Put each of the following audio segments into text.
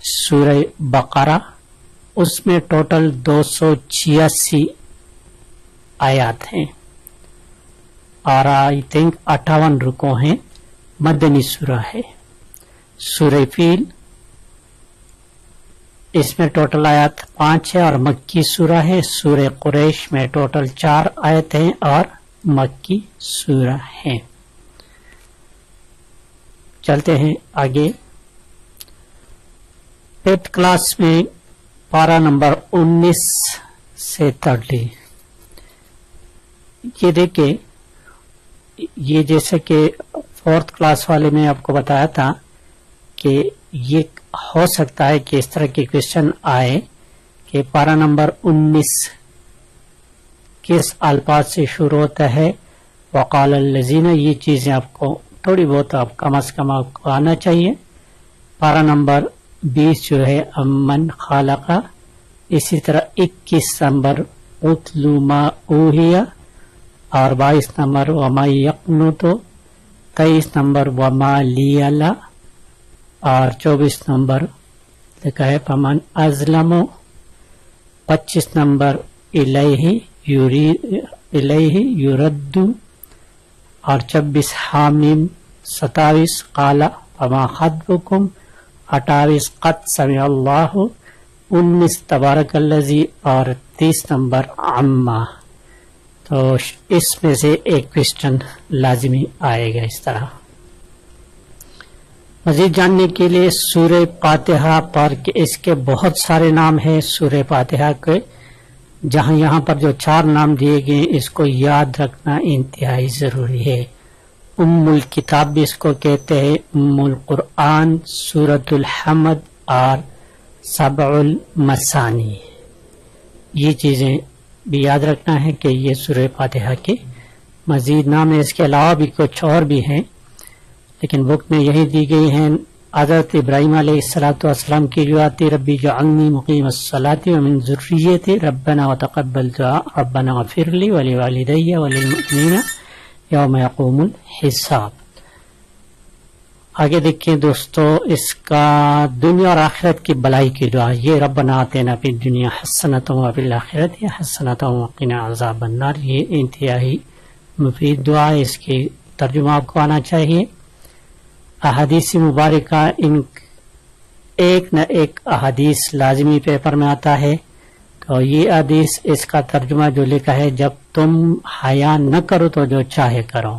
سورہ بقرہ، اس میں ٹوٹل 286 آیات ہیں اور آئی تھنک 58 رکوع ہیں، مدنی سورہ ہے۔ سورہ فیل، اس میں ٹوٹل آیات 5 ہے اور مکی سورہ ہے۔ سورہ قریش میں ٹوٹل 4 آیت ہیں اور مکی سورہ ہیں۔ چلتے ہیں آگے۔ 8th کلاس میں پارہ نمبر 19 سے 30، یہ دیکھیں، یہ جیسے کہ 4th کلاس والے میں آپ کو بتایا تھا کہ یہ ہو سکتا ہے کہ اس طرح کے کوشچن آئے کہ پارہ نمبر 19 کس الفاظ سے شروع ہوتا ہے، وقال الذین، یہ چیزیں آپ کو تھوڑی بہت آپ کم از کم آپ کو آنا چاہیے۔ پارہ نمبر 20 جو ہے امن خالقہ، اسی طرح 21 نمبر اتلو ما اوحی، اور 22 نمبر وما یقنط، 23 نمبر وما لی لا، اور 24 نمبر لکھا ہے فمن ازلم، 25 نمبر الیہ یرد، اور 26 حامیم، 27 قال فما خطبکم، 28 قد سمع اللہ، 19 تبارک الذی، اور 30 نمبر عما۔ تو اس میں سے ایک کوشچن لازمی آئے گا اس طرح۔ مزید جاننے کے لیے سورہ فاتحہ پر کہ اس کے بہت سارے نام ہیں سورہ فاتحہ کے، جہاں یہاں پر جو 4 نام دیے گئے اس کو یاد رکھنا انتہائی ضروری ہے۔ ام الکتاب بھی اس کو کہتے ہیں، ام القرآن، سورۃ الحمد، اور سبع المثانی، یہ چیزیں بھی یاد رکھنا ہے کہ یہ سورہ فاتحہ کے مزید نام ہے۔ اس کے علاوہ بھی کچھ اور بھی ہیں لیکن بک میں یہی دی گئی ہیں۔ حضرت ابراہیم علیہ السلام کی جو آتی، ربی جعلنی مقیم الصلاۃ ومن ذریتی ربنا وتقبل دعاء ربنا اغفر لی ولوالدی وللمؤمنین یوم یقوم الحساب۔ آگے دیکھیں دوستو، اس کا دنیا اور آخرت کی بلائی کی دعا، یہ ربنا آتنا فی الدنیا حسنۃ وفی الآخرۃ حسنۃ وقنا عذاب النار، یہ انتہائی مفید دعا ہے۔ اس کی ترجمہ آپ کو آنا چاہیے۔ احادیث مبارکہ، ان ایک نہ ایک احادیث لازمی پیپر میں آتا ہے، تو یہ حدیث اس کا ترجمہ جو لکھا ہے، جب تم حیا نہ کرو تو جو چاہے کرو،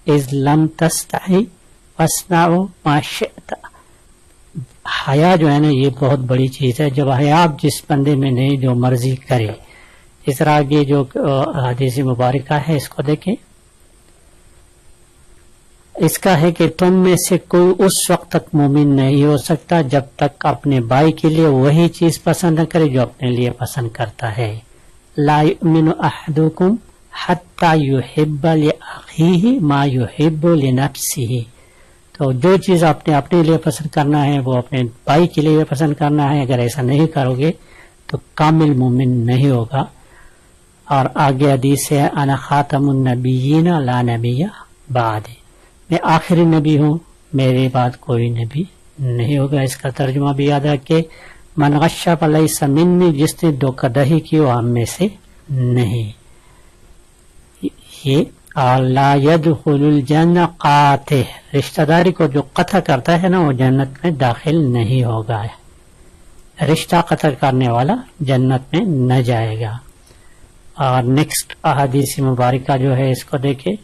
اذ لم تستحی فاصنع ما شئت۔ حیا جو ہے نا یہ بہت بڑی چیز ہے، جب حیا جس بندے میں نہیں جو مرضی کرے۔ اس طرح یہ جو حدیث مبارکہ ہے اس کو دیکھیں، اس کا ہے کہ تم میں سے کوئی اس وقت تک مومن نہیں ہو سکتا جب تک اپنے بھائی کے لیے وہی چیز پسند نہ کرے جو اپنے لیے پسند کرتا ہے۔ لا یؤمن احدکم حتی یحب لاخیہ ما یحب لنفسہ، تو جو چیز آپ نے اپنے لیے پسند کرنا ہے وہ اپنے بھائی کے لیے پسند کرنا ہے، اگر ایسا نہیں کرو گے تو کامل مومن نہیں ہوگا۔ اور آگے حدیث ہے انا خاتم النبیین لا نبی بعد، میں آخری نبی ہوں، میرے بعد کوئی نبی نہیں ہوگا۔ اس کا ترجمہ بھی یاد رکھے، من غش فلیس منی، جس نے دھوکہ دہی کی وہ ہم میں سے نہیں۔ یہ لا يدخل الجنہ قاطع، رشتہ داری کو جو قطع کرتا ہے نا وہ جنت میں داخل نہیں ہوگا، رشتہ قطع کرنے والا جنت میں نہ جائے گا۔ اور نیکسٹ احادیث مبارکہ جو ہے اس کو دیکھیں،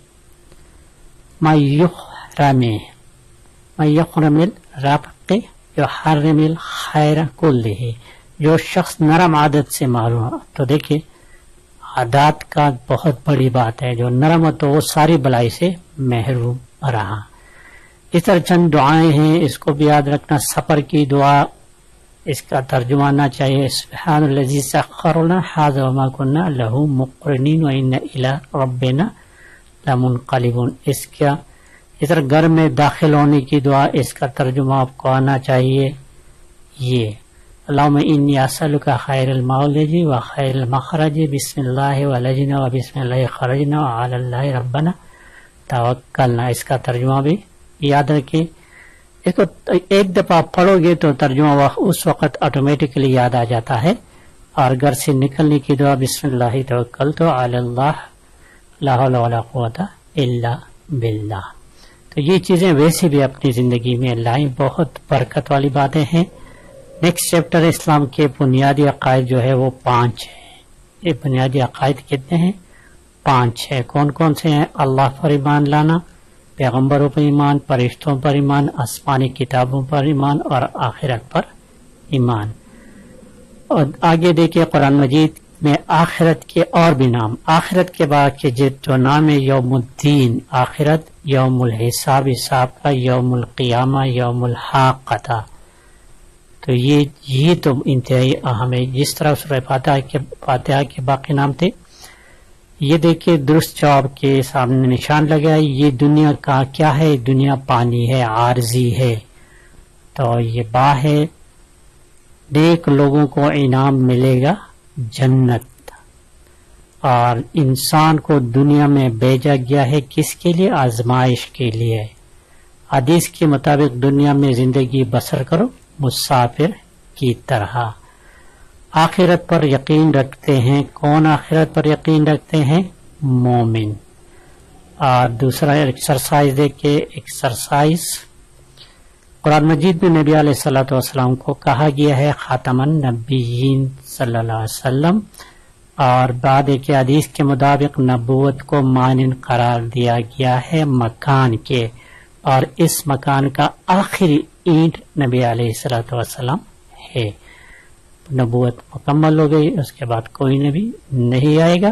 ما یحرم الرفق یحرم الخیر کلہ، جو شخص نرم عادت سے معلوم، تو دیکھیں عادات کا بہت بڑی بات ہے، جو نرم ہو تو وہ ساری بلائی سے محروم رہا۔ اس طرح چند دعائیں ہیں، اس کو بھی یاد رکھنا۔ سفر کی دعا، اس کا ترجمہ آنا چاہیے، سبحان الذی سخر لنا ھذا وما كنا له مقرنین وإنا إلی ربنا لمنقلبون۔ اس طرح گھر میں داخل ہونے کی دعا، اس کا ترجمہ آپ کو آنا چاہیے، یہ اللہم انی اسألک خیر المولج و خیر المخرج، بسم اللہ ولجنا و بسم اللہ خرجنا وعلی اللہ ربنا توکلنا۔ اس کا ترجمہ بھی یاد رکھیں، اس کو ایک دفعہ پڑھو گے تو ترجمہ اس وقت آٹومیٹکلی یاد آ جاتا ہے. اور گھر سے نکلنے کی دعا بسم اللہ توکلت علی اللہ لا حول ولا قوت الا باللہ. تو یہ چیزیں ویسے بھی اپنی زندگی میں لائیں، بہت برکت والی باتیں ہیں. نیکسٹ چیپٹر اسلام کے بنیادی عقائد جو ہے وہ 5 ہیں. یہ بنیادی عقائد کتنے ہیں؟ 5 ہیں. کون کون سے ہیں؟ اللہ پر ایمان لانا، پیغمبروں پر ایمان، فرشتوں پر ایمان، آسمانی کتابوں پر ایمان اور آخرت پر ایمان. اور آگے دیکھیے قرآن مجید میں آخرت کے اور بھی نام، آخرت کے بعد کے جو نام ہے یوم الدین، آخرت، یوم الحساب، حساب کا، یوم القیامہ، یوم الحاقہ. تو یہ تو انتہائی اہم ہے. جس طرح سورہ فاتحہ کے باقی نام تھے، یہ دیکھیے درست جواب کے سامنے نشان لگا ہے. یہ دنیا کا کیا ہے؟ دنیا پانی ہے، عارضی ہے. تو یہ با ہے، نیک لوگوں کو انعام ملے گا جنت. اور انسان کو دنیا میں بھیجا گیا ہے کس کے لیے؟ آزمائش کے لیے. حدیث کے مطابق دنیا میں زندگی بسر کرو مسافر کی طرح. آخرت پر یقین رکھتے ہیں. کون آخرت پر یقین رکھتے ہیں؟ مومن. اور دوسرا ایکسرسائز دیکھیں، ایکسرسائز قرآن مجید میں نبی علیہ الصلوۃ والسلام کو کہا گیا ہے خاتم النبیین صلی اللہ علیہ وسلم. اور بعد ایک حدیث کے مطابق نبوت کو مانند قرار دیا گیا ہے مکان کے، اور اس مکان کا آخری اینٹ نبی علیہ الصلوۃ والسلام ہے. نبوت مکمل ہو گئی، اس کے بعد کوئی نبی نہیں آئے گا.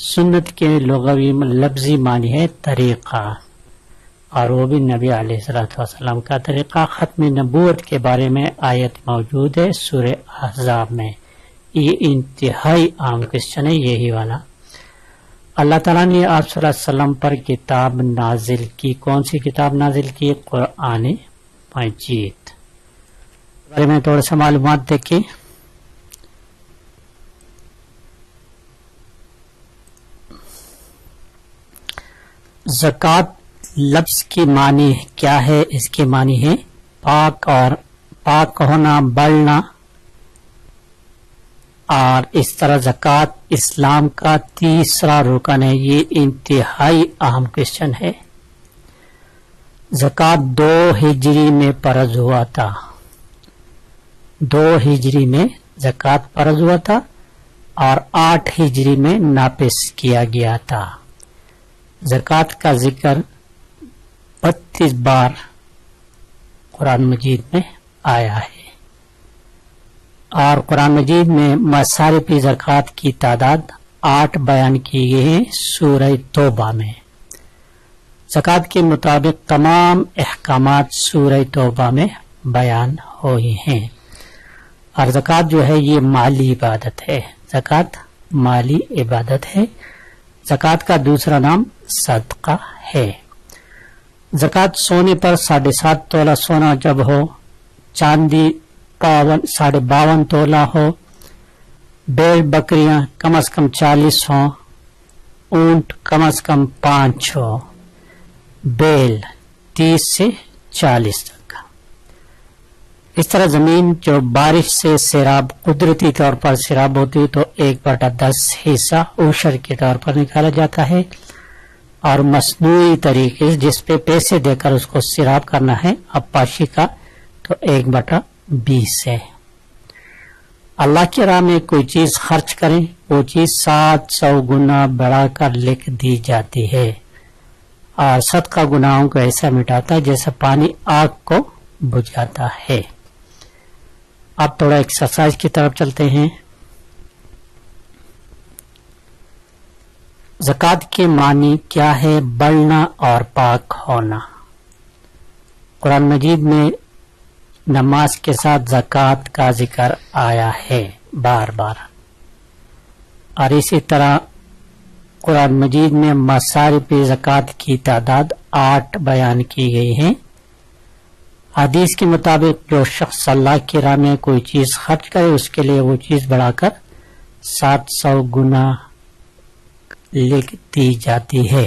سنت کے لغوی لفظی معنی ہے طریقہ، اور وہ بھی نبی علیہ الصلوۃ والسلام کا طریقہ. ختم نبوت کے بارے میں آیت موجود ہے سورہ احزاب میں. یہ انتہائی عام کوسچن ہے یہی والا. اللہ تعالیٰ نے آپ صلی اللہ علیہ وسلم پر کتاب نازل کی. کون سی کتاب نازل کی؟ قرآن مجید. بارے میں تھوڑا سا معلومات دیکھیں. زکوٰۃ لفظ کی معنی کیا ہے؟ اس کے معنی ہے پاک، اور پاک ہونا، بڑھنا. اور اس طرح زکوٰۃ اسلام کا تیسرا رکن ہے. یہ انتہائی اہم کوسچن ہے. زکوٰۃ 2 ہجری میں فرض ہوا تھا. 2 ہجری میں زکوٰۃ فرض ہوا تھا اور 8 ہجری میں نافذ کیا گیا تھا. زکوٰۃ کا ذکر 32 بار قرآن مجید میں آیا ہے. اور قرآن مجید میں مصارف زکوٰۃ کی تعداد 8 بیان کی گئی ہے سورہ توبہ میں. زکوٰۃ کے مطابق تمام احکامات سورہ توبہ میں بیان ہوئی ہیں. اور زکوٰۃ جو ہے یہ مالی عبادت ہے. زکوٰۃ مالی عبادت ہے. زکوٰۃ کا دوسرا نام صدقہ ہے. زکوٰۃ سونے پر 7.5 تولہ سونا جب ہو، چاندی 52.5 تولہ ہو، بیل بکریاں کم از کم 40 ہوں، اونٹ کم از کم 5 ہو، بیل 30 سے 40 تک. اس طرح زمین جو بارش سے سیراب، قدرتی طور پر سیراب ہوتی ہے تو 1/10 حصہ عشر کے طور پر نکالا جاتا ہے. اور مصنوعی طریقے جس پہ پیسے دے کر اس کو سیراب کرنا ہے عپاشی کا، تو 1/20 ہے. اللہ کی راہ میں کوئی چیز خرچ کریں، وہ چیز 700 گنا بڑھا کر لکھ دی جاتی ہے. اور صدقہ گناہوں کو ایسا مٹاتا ہے جیسا پانی آگ کو بجھاتا ہے. اب تھوڑا ایکسرسائز کی طرف چلتے ہیں. زکوٰۃ کے معنی کیا ہے؟ بڑھنا اور پاک ہونا. قرآن مجید میں نماز کے ساتھ زکوٰۃ کا ذکر آیا ہے بار بار. اور اسی طرح قرآن مجید میں مصارف زکوٰۃ کی تعداد 8 بیان کی گئی ہیں. حدیث کے مطابق جو شخص اللہ کی راہ میں کوئی چیز خرچ کرے اس کے لیے وہ چیز بڑھا کر 700 گنا لکھ دی جاتی ہے.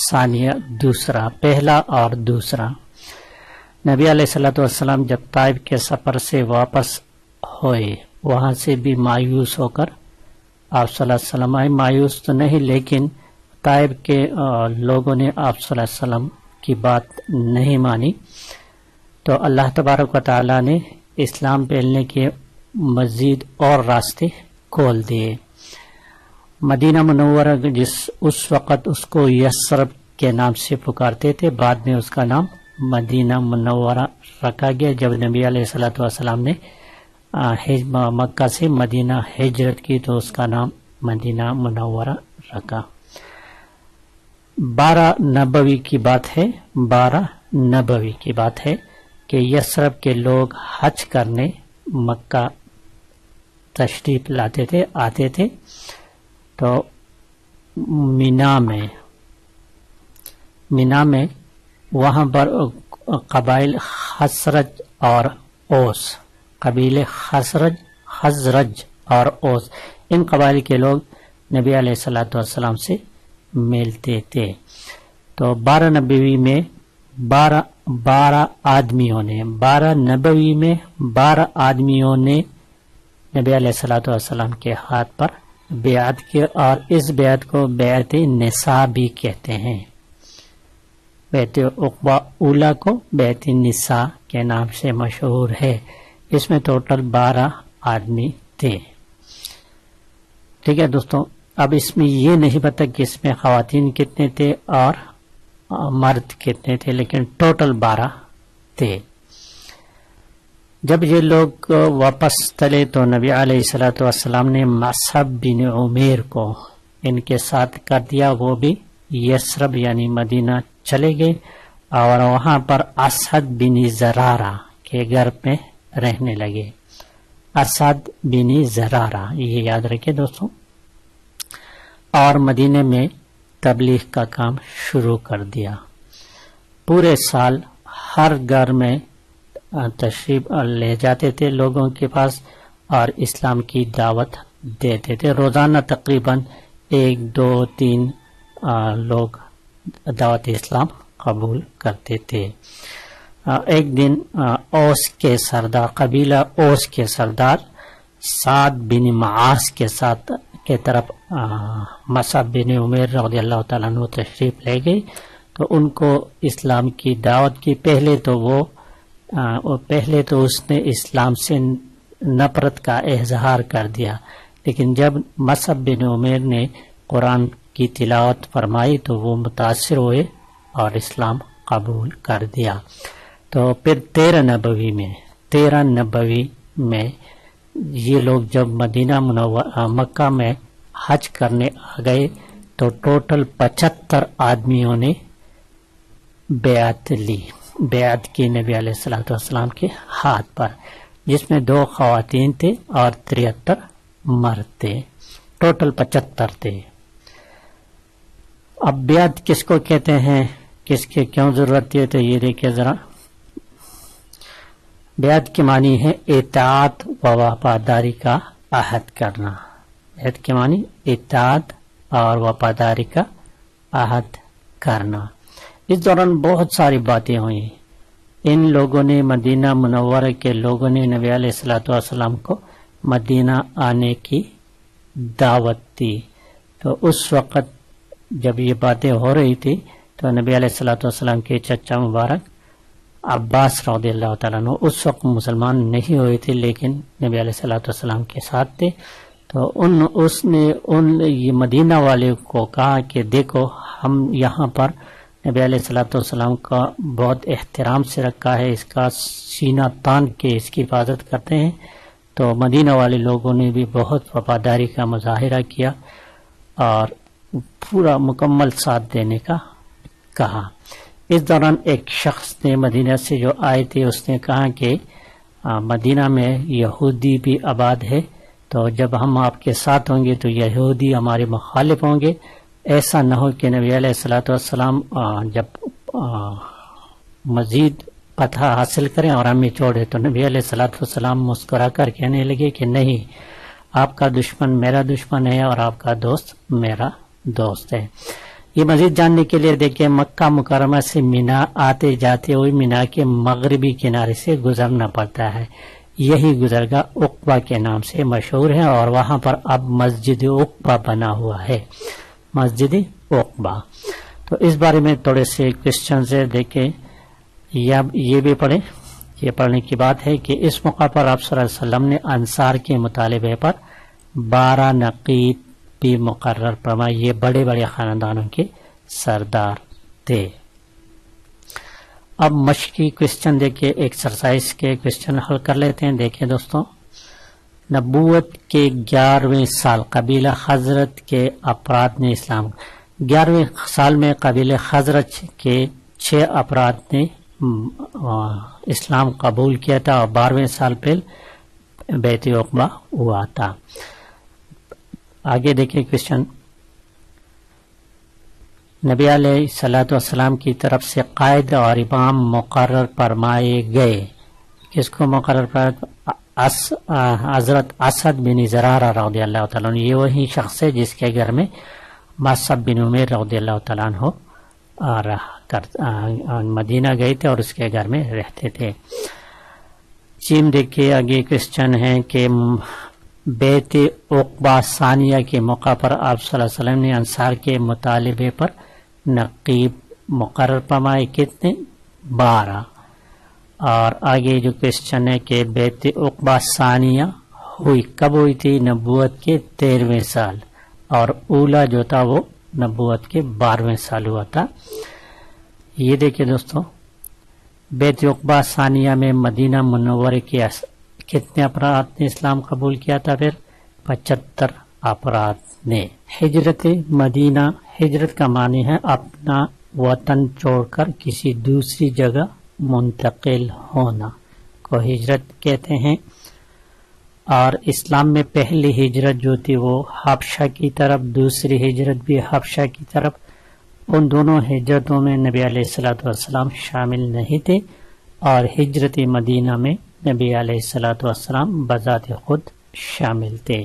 ثانیہ دوسرا، پہلا اور دوسرا۔ نبی علیہ الصلوۃ والسلام جب طائف کے سفر سے واپس ہوئے، وہاں سے بھی مایوس ہو کر آپ صلی اللہ علیہ وسلم آئے۔ مایوس تو نہیں، لیکن طائف کے لوگوں نے آپ صلی اللہ علیہ وسلم کی بات نہیں مانی، تو اللہ تبارک و تعالی نے اسلام پھیلنے کے مزید اور راستے کھول دیے۔ مدینہ منورہ اس وقت اس کو یثرب کے نام سے پکارتے تھے، بعد میں اس کا نام مدینہ منورہ رکھا گیا جب نبی علیہ الصلوۃ والسلام نے مکہ سے مدینہ ہجرت کی تو اس کا نام مدینہ منورہ رکھا۔ 12 نبوی کی بات ہے، 12 نبوی کی بات ہے کہ یثرب کے لوگ حج کرنے مکہ تشریف لاتے تھے، آتے تھے، تو مینا میں وہاں پر قبائل خزرج اور اوس، قبیلے خزرج اور اوس، ان قبائل کے لوگ نبی علیہ الصلوۃ والسلام سے ملتے تھے۔ تو 12 نبوی میں 12 آدمیوں نے 12 نبوی میں 12 آدمیوں نے نبی علیہ الصلوۃ والسلام کے ہاتھ پر بیعت کی، اور اس بیعت کو بیعت نساء بھی کہتے ہیں۔ بیعت عقبہ اولا کو بیعت نساء کے نام سے مشہور ہے۔ اس میں ٹوٹل 12 آدمی تھے۔ ٹھیک ہے دوستوں، اب اس میں یہ نہیں پتا کہ اس میں خواتین کتنے تھے اور مرد کتنے تھے، لیکن ٹوٹل 12 تھے۔ جب یہ لوگ واپس چلے تو نبی علیہ الصلوۃ والسلام نے مصعب بن عمیر کو ان کے ساتھ کر دیا، وہ بھی یثرب یعنی مدینہ چلے گئے اور وہاں پر اسد بن زرارہ کے گھر میں رہنے لگے۔ اسد بن زرارہ، یہ یاد رکھے دوستوں، اور مدینے میں تبلیغ کا کام شروع کر دیا۔ پورے سال ہر گھر میں تشریف لے جاتے تھے لوگوں کے پاس اور اسلام کی دعوت دیتے تھے۔ روزانہ تقریباً 1 2 3 لوگ دعوت اسلام قبول کرتے تھے۔ ایک دن اوس کے سردار، قبیلہ اوس کے سردار سعد بن معاذ کے طرف مصعب بن عمیر رضی اللہ تعالیٰ عنہ تشریف لے گئے تو ان کو اسلام کی دعوت کی۔ پہلے تو اس نے اسلام سے نفرت کا اظہار کر دیا، لیکن جب مصعب بن عمیر نے قرآن کی تلاوت فرمائی تو وہ متاثر ہوئے اور اسلام قبول کر دیا۔ تو پھر 13 نبوی میں یہ لوگ جب مدینہ مکہ میں حج کرنے آ گئے تو ٹوٹل 75 آدمیوں نے بیعت کی نبی علیہ الصلوۃ والسلام کے ہاتھ پر، جس میں 2 خواتین تھے اور 73 مرد تھے، ٹوٹل 75 تھے۔ اب بیعت کس کو کہتے ہیں، کس کی کیوں ضرورت ہے، تو یہ دیکھیں ذرا۔ بیعت کے معنی ہے اطاعت و وفاداری کا عہد کرنا۔ بیعت کے معنی اطاعت اور وفاداری کا عہد کرنا۔ اس دوران بہت ساری باتیں ہوئیں۔ ان لوگوں نے، مدینہ منورہ کے لوگوں نے نبی علیہ الصلوۃ والسلام کو مدینہ آنے کی دعوت دی۔ تو اس وقت جب یہ باتیں ہو رہی تھی تو نبی علیہ الصلوۃ والسلام کے چچا مبارک عباس رضی اللہ تعالیٰ عنہ اس وقت مسلمان نہیں ہوئے تھے، لیکن نبی علیہ الصلوۃ والسلام کے ساتھ تھے۔ تو اس نے یہ مدینہ والے کو کہا کہ دیکھو، ہم یہاں پر نبی علیہ الصلوۃ والسلام کا بہت احترام سے رکھا ہے، اس کا سینہ تان کے اس کی حفاظت کرتے ہیں۔ تو مدینہ والے لوگوں نے بھی بہت وفاداری کا مظاہرہ کیا اور پورا مکمل ساتھ دینے کا کہا۔ اس دوران ایک شخص نے مدینہ سے جو آئے تھے، اس نے کہا کہ مدینہ میں یہودی بھی آباد ہے، تو جب ہم آپ کے ساتھ ہوں گے تو یہودی ہمارے مخالف ہوں گے۔ ایسا نہ ہو کہ نبی علیہ الصلوۃ والسلام جب مزید فتح حاصل کریں اور ہمیں چھوڑے، تو نبی علیہ الصلوۃ والسلام مسکرا کر کہنے لگے کہ نہیں، آپ کا دشمن میرا دشمن ہے اور آپ کا دوست میرا دوست ہے۔ یہ مزید جاننے کے لیے دیکھیں مکہ مکرمہ سے مینا آتے جاتے ہوئے مینا کے مغربی کنارے سے گزرنا پڑتا ہے. یہی گزرگاہ عقبہ کے نام سے مشہور ہے اور وہاں پر اب مسجد عقبہ بنا ہوا ہے. مسجد عقبہ. تو اس بارے میں تھوڑے سے کوسچنز ہے دیکھیں یا یہ بھی پڑھیں. یہ پڑھنے کی بات ہے کہ اس موقع پر آپ صلی اللہ علیہ وسلم نے انصار کے مطالبے پر 12 نقیب بھی مقرر فرمائے. یہ بڑے بڑے خاندانوں کے سردار تھے. اب مشقی کوسچن دیکھیں ایکسرسائز کے کوسچن حل کر لیتے ہیں. دیکھیں دوستوں نبوت کے 11ویں سال قبیلہ خزرج کے افراد نے اسلام 11ویں سال میں قبیلہ خزرج کے 6 افراد نے اسلام قبول کیا تھا اور 12ویں سال پہلے بیت عقبہ ہوا تھا. آگے دیکھیں کوسچن نبی علیہ الصلوۃ والسلام کی طرف سے قائد اور امام مقرر فرمائے گئے. کس کو مقرر فرمایا؟ حضرت اسد بن زرارہ رضی اللہ تعالیٰ عنہ. یہ وہی شخص ہے جس کے گھر میں مصعب بن عمیر رضی اللہ تعالیٰ عنہ مدینہ گئے تھے اور اس کے گھر میں رہتے تھے. چیم دیکھیے آگے کوسچن ہے کہ بیت عقبہ ثانیہ کے موقع پر آپ صلی اللہ علیہ وسلم نے انصار کے مطالبے پر نقیب مقرر فرمائے. کتنے؟ 12. اور آگے جو کوسچن ہے کہ بیت عقبہ ثانیہ ہوئی کب ہوئی تھی؟ نبوت کے 13ویں سال اور اولا جو تھا وہ نبوت کے 12ویں سال ہوا تھا. یہ دیکھیں دوستوں بیت عقبہ ثانیہ میں مدینہ منورہ کے کتنے افراد نے اسلام قبول کیا تھا؟ پھر 75 افراد نے. ہجرت مدینہ، ہجرت کا معنی ہے اپنا وطن چھوڑ کر کسی دوسری جگہ منتقل ہونا کو ہجرت کہتے ہیں. اور اسلام میں پہلی ہجرت جو تھی وہ حبشہ کی طرف، دوسری ہجرت بھی حبشہ کی طرف. ان دونوں ہجرتوں میں نبی علیہ الصلوۃ والسلام شامل نہیں تھے اور ہجرت مدینہ میں نبی علیہ الصلوۃ والسلام بذات خود شامل تھے.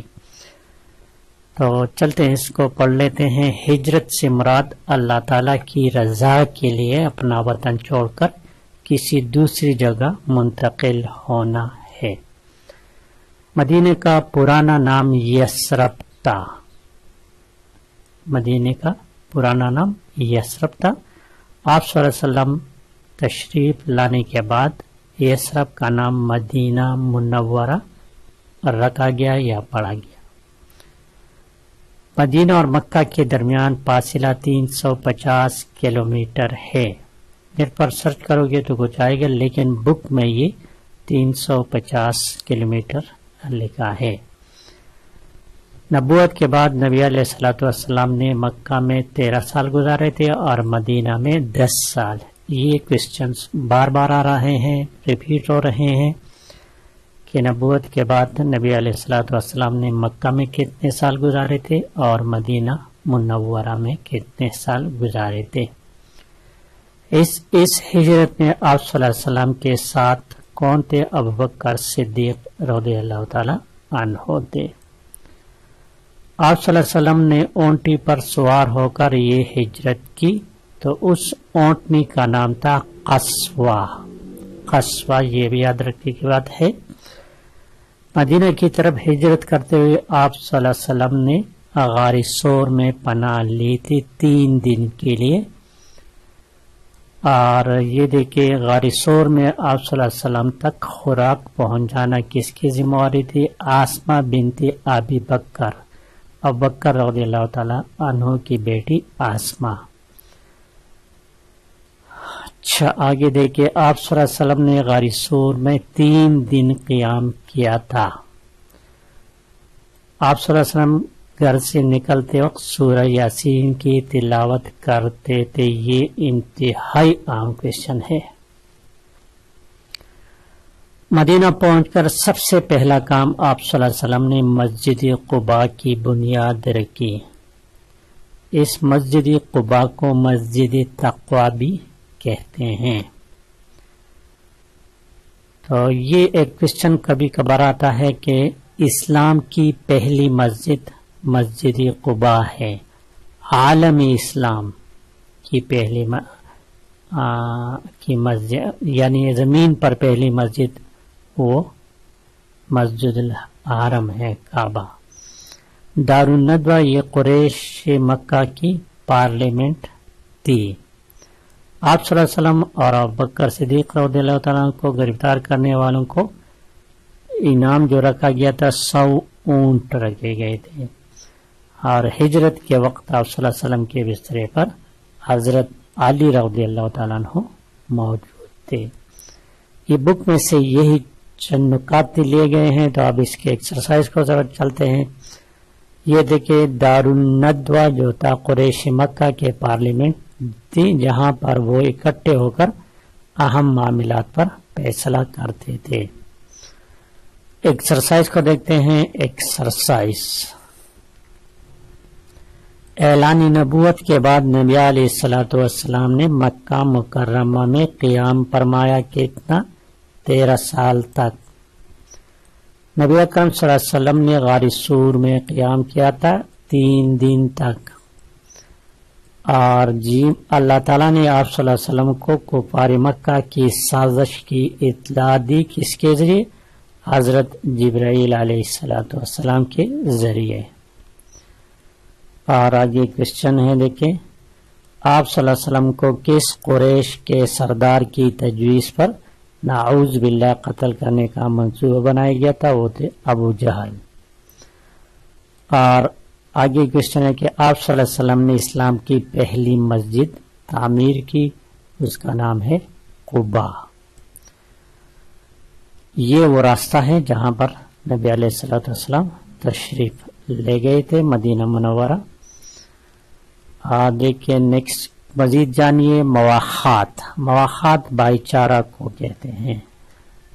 تو چلتے ہیں اس کو پڑھ لیتے ہیں. ہجرت سے مراد اللہ تعالیٰ کی رضا کے لیے اپنا وطن چھوڑ کر کسی دوسری جگہ منتقل ہونا ہے. مدینہ کا پرانا نام یثرب تھا. مدینہ کا پرانا نام یثرب تھا. آپ صلی اللہ علیہ وسلم تشریف لانے کے بعد یثرب کا نام مدینہ منورہ رکھا گیا یا پڑھا گیا. مدینہ اور مکہ کے درمیان فاصلہ 350 کلومیٹر ہے. نیٹ پر سرچ کرو گے تو کچھ آئے گا لیکن بک میں یہ 350 کلومیٹر لکھا ہے. نبوت کے بعد نبی علیہ الصلوۃ والسلام نے مکہ میں 13 سال گزارے تھے اور مدینہ میں 10 سال. یہ کوسچنز بار بار آ رہے ہیں، ریپیٹ ہو رہے ہیں کہ نبوت کے بعد نبی علیہ الصلوۃ والسلام نے مکہ میں کتنے سال گزارے تھے اور مدینہ منورہ میں کتنے سال گزارے تھے. اس ہجرت میں آپ صلی اللہ علیہ وسلم کے ساتھ کون تھے؟ ابوبکر صدیق رضی اللہ تعالی عنہ تھے. آپ صلی اللہ علیہ وسلم نے اونٹی پر سوار ہو کر یہ ہجرت کی تو اس اونٹنی کا نام تھا قصوہ. قصوہ یہ بھی یاد رکھنے کی بات ہے. مدینہ کی طرف ہجرت کرتے ہوئے آپ صلی اللہ علیہ وسلم نے غار ثور میں پناہ لی تھی 3 دن کے لیے. اور یہ دیکھیں غار ثور میں آپ صلی اللہ علیہ وسلم تک خوراک پہنچانا کس کی ذمہ داری تھی؟ آسمہ بنت ابی بکر، ابوبکر رضی اللہ تعالی عنہ کی بیٹی آسمہ. اچھا آگے دیکھیں آپ صلی اللہ علیہ وسلم نے غار ثور میں 3 دن قیام کیا تھا. آپ صلی اللہ علیہ وسلم گھر سے نکلتے وقت سورہ یاسین کی تلاوت کرتے تھے. یہ انتہائی عام کوسچن ہے. مدینہ پہنچ کر سب سے پہلا کام آپ صلی اللہ علیہ وسلم نے مسجد قباء کی بنیاد رکھی. اس مسجد قباء کو مسجد تقوی بھی کہتے ہیں. تو یہ ایک کوسچن کبھی کبھار آتا ہے کہ اسلام کی پہلی مسجد مسجد قباء ہے. عالم اسلام کی پہلی کی مسجد، یعنی زمین پر پہلی مسجد وہ مسجد الحرم ہے، کعبہ۔ دارالندوہ یہ قریش مکہ کی پارلیمنٹ تھی۔ آپ صلی اللہ علیہ وسلم اور ابوبکر صدیق رضی اللہ تعالیٰ عنہ کو گرفتار کرنے والوں کو انعام جو رکھا گیا تھا 100 اونٹ رکھے گئے تھے، اور ہجرت کے وقت آپ صلی اللہ علیہ وسلم کے بسترے پر حضرت علی رضی اللہ تعالیٰ عنہ موجود تھے۔ یہ بک میں سے یہی چند نکات لیے گئے ہیں، تو اب اس کے ایکسرسائز کو چلتے ہیں۔ یہ دیکھیں، دارالندوہ جو تھا قریش مکہ کے پارلیمنٹ تھی، جہاں پر وہ اکٹھے ہو کر اہم معاملات پر فیصلہ کرتے تھے۔ ایکسرسائز کو دیکھتے ہیں۔ ایکسرسائز: اعلان نبوت کے بعد نبی علیہ الصلوۃ والسلام نے مکہ مکرمہ میں قیام فرمایا کتنا؟ 13 سال تک۔ نبی اکرم صلی اللہ علیہ وسلم نے غار سور میں قیام کیا تھا 3 دن تک، اور اللہ تعالیٰ نے آپ صلی اللہ علیہ وسلم کو کفار مکہ کی سازش کی اطلاع دی، کس کے ذریعے؟ حضرت جبرائیل علیہ السلام کے ذریعے۔ اور آگے کوشچن ہے، دیکھیں، آپ صلی اللہ علیہ وسلم کو کس قریش کے سردار کی تجویز پر نعوذ باللہ قتل کرنے کا منصوبہ بنایا گیا تھا؟ وہ تھے ابو جہل۔ اور آگے کوشچن ہے کہ آپ صلی اللہ علیہ وسلم نے اسلام کی پہلی مسجد تعمیر کی، اس کا نام ہے قباء۔ یہ وہ راستہ ہے جہاں پر نبی علیہ السلام تشریف لے گئے تھے، مدینہ منورہ۔ دیکھیں نیکسٹ، مزید جانیے مواخات۔ مواخات بھائی چارہ کو کہتے ہیں،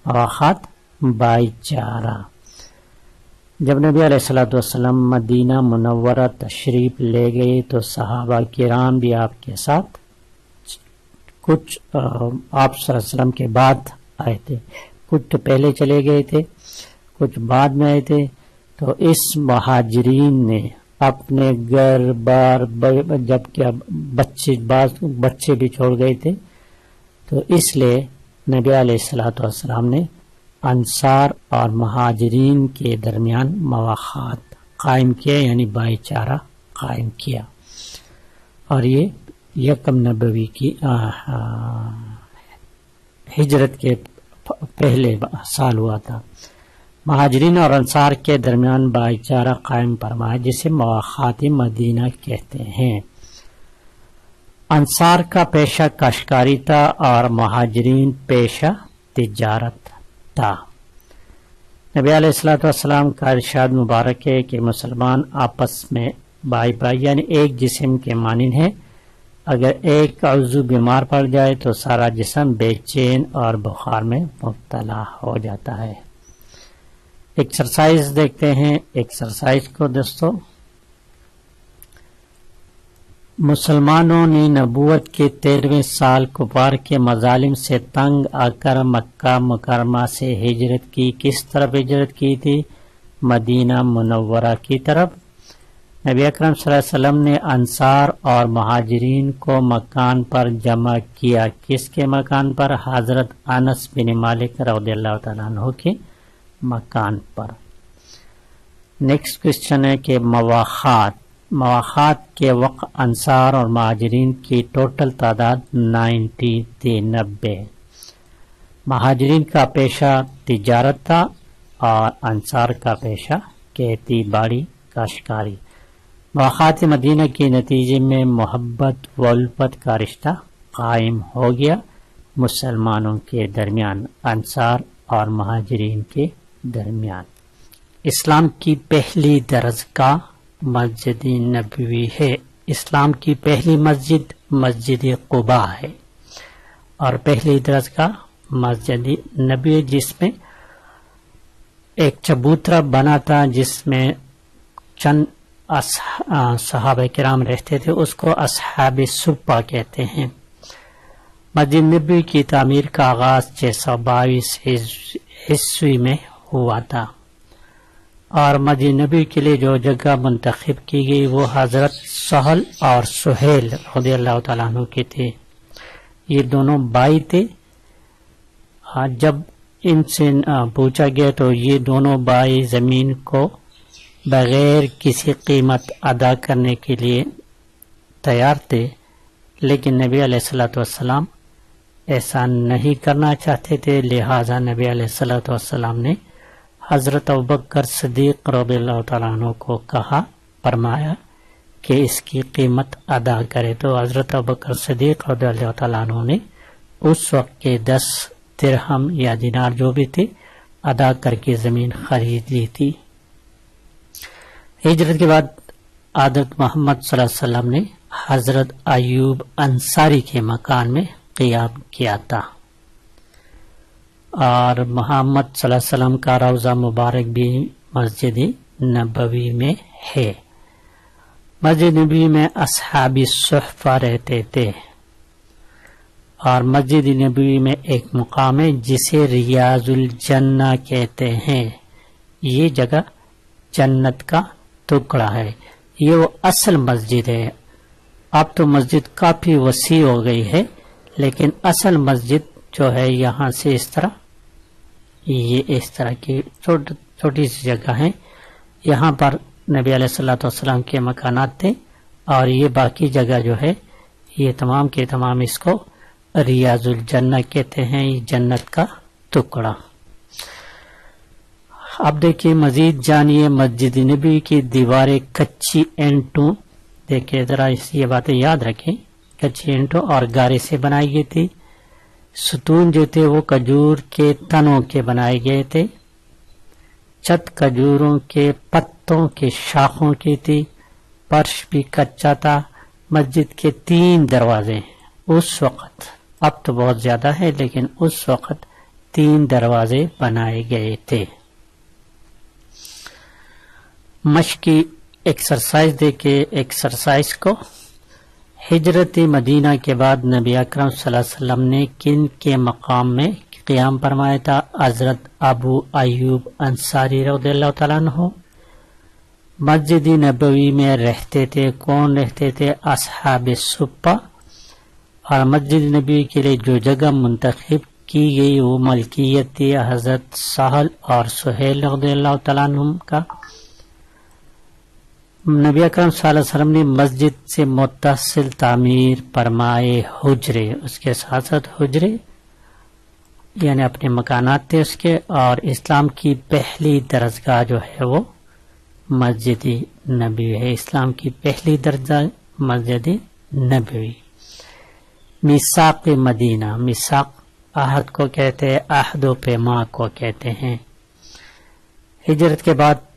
مواخات بھائی چارہ۔ جب نبی علیہ السلام مدینہ منورہ تشریف لے گئے تو صحابہ کرام بھی آپ کے ساتھ، کچھ آپ صلی اللہ علیہ وسلم کے بعد آئے تھے، کچھ تو پہلے چلے گئے تھے، کچھ بعد میں آئے تھے۔ تو اس مہاجرین نے اپنے گھر بار، جبکہ بچے بھی چھوڑ گئے تھے، تو اس لیے نبی علیہ السلام نے انصار اور مہاجرین کے درمیان مواخات قائم کیا، یعنی بھائی چارہ قائم کیا۔ اور یہ یکم نبوی کی ہجرت کے پہلے سال ہوا تھا۔ مہاجرین اور انصار کے درمیان بھائی چارہ قائم فرمایا، جسے مواخات مدینہ کہتے ہیں۔ انصار کا پیشہ کاشتکاری تھا اور مہاجرین پیشہ تجارت تھا۔ نبی علیہ السلام کا ارشاد مبارک ہے کہ مسلمان آپس میں بھائی بھائی یعنی ایک جسم کے مانند ہے، اگر ایک عضو بیمار پڑ جائے تو سارا جسم بے چین اور بخار میں مبتلا ہو جاتا ہے۔ ایکسرسائز دیکھتے ہیں۔ ایکسرسائز کو دوستو، مسلمانوں نے نبوت کے 13ویں سال کفار کے مظالم سے تنگ آ کر مکہ مکرمہ سے ہجرت کی۔ کس طرف ہجرت کی تھی؟ مدینہ منورہ کی طرف۔ نبی اکرم صلی اللہ علیہ وسلم نے انصار اور مہاجرین کو مکان پر جمع کیا۔ کس کے مکان پر؟ حضرت انس بن مالک رضی اللہ تعالیٰ عنہ کے مکان پر۔ نیکسٹ کوشچن ہے کہ مواخات کے وقت انصار اور مہاجرین کی ٹوٹل تعداد 90 تھی، 90۔ مہاجرین کا پیشہ تجارت تھا اور انصار کا پیشہ کھیتی باڑی کاشتکاری۔ مواخات مدینہ کے نتیجے میں محبت و الفت کا رشتہ قائم ہو گیا مسلمانوں کے درمیان، انصار اور مہاجرین کے درمیان۔ اسلام کی پہلی درسگاہ مسجد نبوی ہے۔ اسلام کی پہلی مسجد مسجد قباء ہے، اور پہلی درسگاہ مسجد نبوی، جس میں ایک چبوترا بنا تھا جس میں چند صحابہ کرام رہتے تھے، اس کو اصحاب صفہ کہتے ہیں۔ مسجد نبوی کی تعمیر کا آغاز 622 عیسوی میں ہوا تھا، اور مسجد نبی کے لیے جو جگہ منتخب کی گئی وہ حضرت سہل اور سہیل رضی اللہ تعالیٰ عنہ کے تھے. یہ دونوں بھائی تھے. جب ان سے پوچھا گیا تو یہ دونوں بھائی زمین کو بغیر کسی قیمت ادا کرنے کے لیے تیار تھے، لیکن نبی علیہ الصلوۃ والسلام ایسا نہیں کرنا چاہتے تھے. لہذا نبی علیہ الصلوۃ والسلام نے حضرت ابوبکر صدیق رضی اللہ تعالیٰ عنہ کو کہا، فرمایا کہ اس کی قیمت ادا کرے. تو حضرت ابوبکر صدیق رضی اللہ تعالیٰ عنہ نے اس وقت کے 10 درہم یا دینار جو بھی تھے ادا کر کے زمین خرید لی تھی. ہجرت کے بعد حضرت محمد صلی اللہ علیہ وسلم نے حضرت ایوب انصاری کے مکان میں قیام کیا تھا، اور محمد صلی اللہ علیہ وسلم کا روضہ مبارک بھی مسجد نبوی میں ہے. مسجد نبوی میں اصحاب صحفہ رہتے تھے، اور مسجد نبوی میں ایک مقام ہے جسے ریاض الجنہ کہتے ہیں. یہ جگہ جنت کا ٹکڑا ہے. یہ وہ اصل مسجد ہے. اب تو مسجد کافی وسیع ہو گئی ہے، لیکن اصل مسجد جو ہے یہاں سے اس طرح، یہ اس طرح کی چھوٹی سی جگہ ہے. یہاں پر نبی علیہ الصلوۃ والسلام کے مکانات تھے، اور یہ باقی جگہ جو ہے یہ تمام کے تمام اس کو ریاض الجنہ کہتے ہیں، یہ جنت کا ٹکڑا. اب دیکھیے مزید جانیے مسجد نبی کی دیواریں کچی اینٹوں، دیکھیے ذرا یہ باتیں یاد رکھیں، کچی اینٹوں اور گارے سے بنائی گئی تھی. ستون جو تھے وہ کھجور کے تنوں کے بنائے گئے تھے. چھت کھجوروں کے پتوں کے شاخوں کی تھی. فرش بھی کچا تھا. مسجد کے 3 دروازے اس وقت، اب تو بہت زیادہ ہے لیکن اس وقت 3 دروازے بنائے گئے تھے. مشقی ایکسرسائز دیکھے ایکسرسائز کو. ہجرت مدینہ کے بعد نبی اکرم صلی اللہ علیہ وسلم نے کن کے مقام میں قیام فرمایا تھا؟ حضرت ابو ایوب انصاری رضی اللہ تعالیٰ عنہ مسجد نبوی میں رہتے تھے. کون رہتے تھے؟ اصحاب صفہ. اور مسجد نبوی کے لیے جو جگہ منتخب کی گئی وہ ملکیت تھی حضرت سہل اور سہیل رضی اللہ تعالیٰ عنہ کا. نبی اکرم صلی اللہ علیہ وسلم نے مسجد سے متصل تعمیر فرمائے حجرے، اس کے ساتھ ساتھ حجرے یعنی اپنے مکانات تھے اس کے. اور اسلام کی پہلی درسگاہ جو ہے وہ مسجد نبوی ہے. اسلام کی پہلی درجہ مسجد نبوی. میثاق مدینہ، میثاق عہد کو کہتے ہیں، عہد و پیما کو کہتے ہیں. ہجرت کے بعد